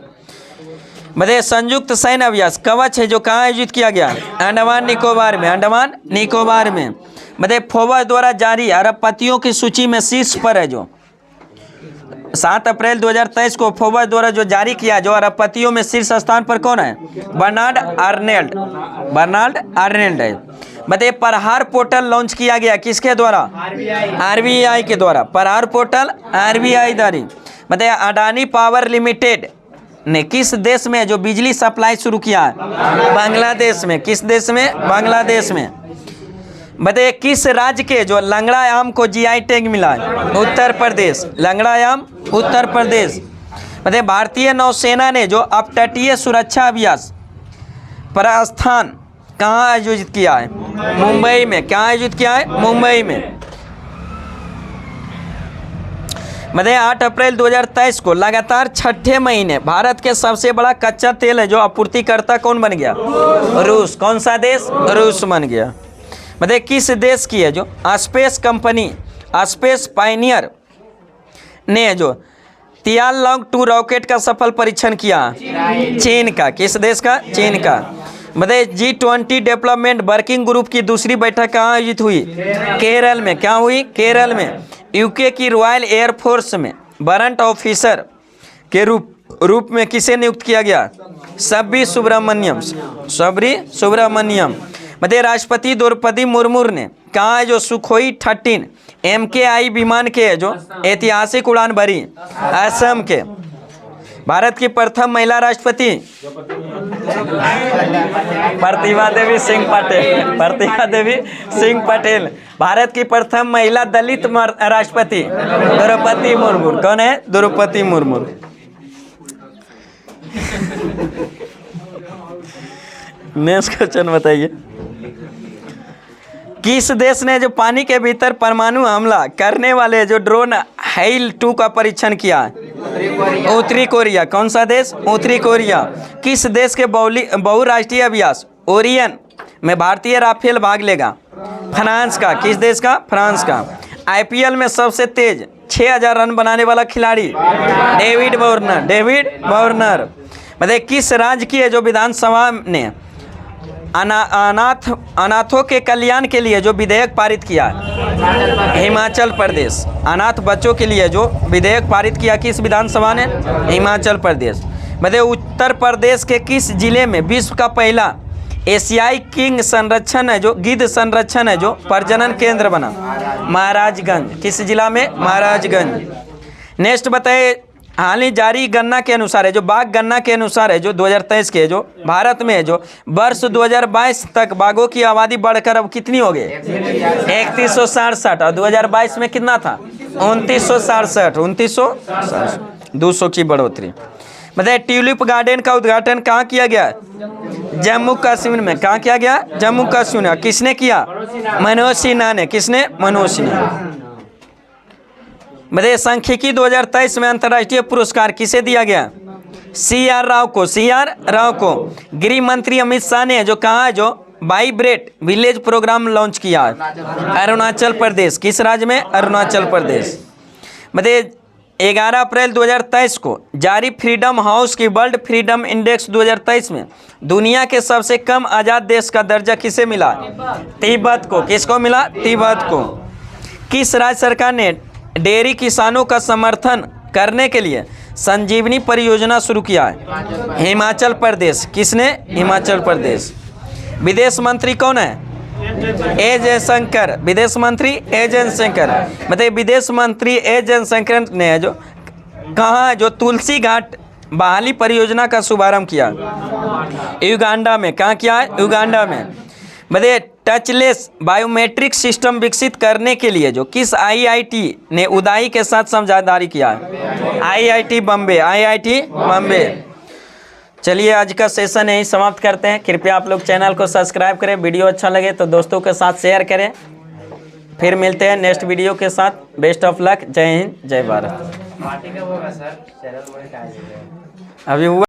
बताइए संयुक्त सैन्य अभ्यास कवच है जो कहाँ आयोजित किया गया? अंडमान निकोबार में। अंडमान निकोबार में। बताइए फोबा द्वारा जारी अरबपतियों की सूची में शीर्ष पर है जो 7 अप्रैल 2023 को फोर्ब्स द्वारा जो जारी किया, जो अरबपतियों में शीर्ष स्थान पर कौन है? बर्नार्ड अर्नोल्ड है। बताइए प्रहार पोर्टल लॉन्च किया गया किसके द्वारा? आरबीआई के द्वारा। प्रहार पोर्टल आरबीआई द्वारा। बताइए अडानी पावर लिमिटेड ने किस देश में जो बिजली सप्लाई शुरू किया है? बांग्लादेश में। किस देश में? बांग्लादेश में। बताइए किस राज्य के जो लंगड़ा आम को जीआई टैग मिला है? उत्तर प्रदेश। लंगड़ा आम उत्तर प्रदेश। बताइए भारतीय नौसेना ने जो अपतटीय सुरक्षा अभ्यास प्रस्थान कहाँ आयोजित किया है? मुंबई में। क्या आयोजित किया है? मुंबई में। बताइए 8 अप्रैल 2023 को लगातार छठे महीने भारत के सबसे बड़ा कच्चा तेल है जो आपूर्तिकर्ता कौन बन गया? रूस। कौन सा देश? रूस बन गया। बताइए किस देश की है जो स्पेस कंपनी स्पेस पायनियर ने जो तियानलांग 2 रॉकेट का सफल परीक्षण किया? चीन का। किस देश का? चीन का। बताइए G20 डेवलपमेंट वर्किंग ग्रुप की दूसरी बैठक कहाँ आयोजित हुई? केरल में। क्या हुई? केरल में। यूके की रॉयल एयरफोर्स में वारंट ऑफिसर के रूप में किसे नियुक्त किया गया? सबरी सुब्रमण्यम। बताइए राष्ट्रपति द्रौपदी मुर्मू ने कहा है जो सुखोई 13 MKI विमान के जो ऐतिहासिक उड़ान भरी? असम के। भारत की प्रथम महिला राष्ट्रपति प्रतिभा देवी सिंह पटेल। भारत की प्रथम महिला दलित राष्ट्रपति द्रौपदी मुर्मू। कौन है? द्रौपदी मुर्मू। नेक्स्ट क्वेश्चन बताइए। किस देश ने जो पानी के भीतर परमाणु हमला करने वाले जो ड्रोन हाइल 2 का परीक्षण किया? उत्तरी कोरिया। कौन सा देश? उत्तरी कोरिया। किस देश के बहुराष्ट्रीय अभ्यास ओरियन में भारतीय राफेल भाग लेगा? फ्रांस का। किस देश का? फ्रांस का। IPL में सबसे तेज 6000 रन बनाने वाला खिलाड़ी? David Warner. बताइए किस राज्य की है जो विधानसभा ने अनाथों के कल्याण के लिए जो विधेयक पारित किया? हिमाचल प्रदेश। अनाथ बच्चों के लिए जो विधेयक पारित किया किस विधानसभा ने? हिमाचल प्रदेश। बताइए उत्तर प्रदेश के किस जिले में विश्व का पहला एशियाई गिद्ध संरक्षण है जो प्रजनन केंद्र बना? महाराजगंज। किस जिला में? महाराजगंज। नेक्स्ट बताइए हाल ही जारी गणना के अनुसार है जो बाघ गणना के अनुसार है जो 2023 के जो भारत में जो वर्ष 2022 तक बाघों की आबादी बढ़कर अब कितनी हो गई? 3167। और 2022 में कितना था? 2967। 200 की बढ़ोतरी। बताइए ट्यूलिप गार्डन का उद्घाटन कहाँ किया गया? जम्मू कश्मीर में। कहाँ किया गया? जम्मू कश्मीर में। किसने किया? मनोज सिन्हा ने। किसने? मनोज सिन्हा। बताइए सांख्यिकी 2023 में अंतर्राष्ट्रीय पुरस्कार किसे दिया गया? CR राव को। गृह मंत्री अमित शाह ने जो कहा जो वाइब्रेट विलेज प्रोग्राम लॉन्च किया? अरुणाचल प्रदेश। किस राज्य में? अरुणाचल प्रदेश। बताइए 11 अप्रैल 2023 को जारी फ्रीडम हाउस की वर्ल्ड फ्रीडम इंडेक्स 2023 में दुनिया के सबसे कम आज़ाद देश का दर्जा किसे मिला? तिब्बत को। किसको मिला? तिब्बत को। किस राज्य सरकार ने डेयरी किसानों का समर्थन करने के लिए संजीवनी परियोजना शुरू किया है? हिमाचल प्रदेश। किसने? हिमाचल प्रदेश। विदेश मंत्री कौन है? ए जयशंकर। विदेश मंत्री ए जयशंकर। बताइए विदेश मंत्री ए जयशंकर ने जो कहाँ जो तुलसी घाट बहाली परियोजना का शुभारंभ किया? युगांडा में। कहाँ किया है? युगांडा में। बताइए टचलेस बायोमेट्रिक सिस्टम विकसित करने के लिए जो किस IIT ने उदाई के साथ समझदारी किया है? IIT बम्बे। चलिए आज का सेशन यहीं समाप्त करते हैं। कृपया आप लोग चैनल को सब्सक्राइब करें। वीडियो अच्छा लगे तो दोस्तों के साथ शेयर करें। फिर मिलते हैं नेक्स्ट वीडियो के साथ। Best of luck. जय हिंद, जय भारत। अभी हुआ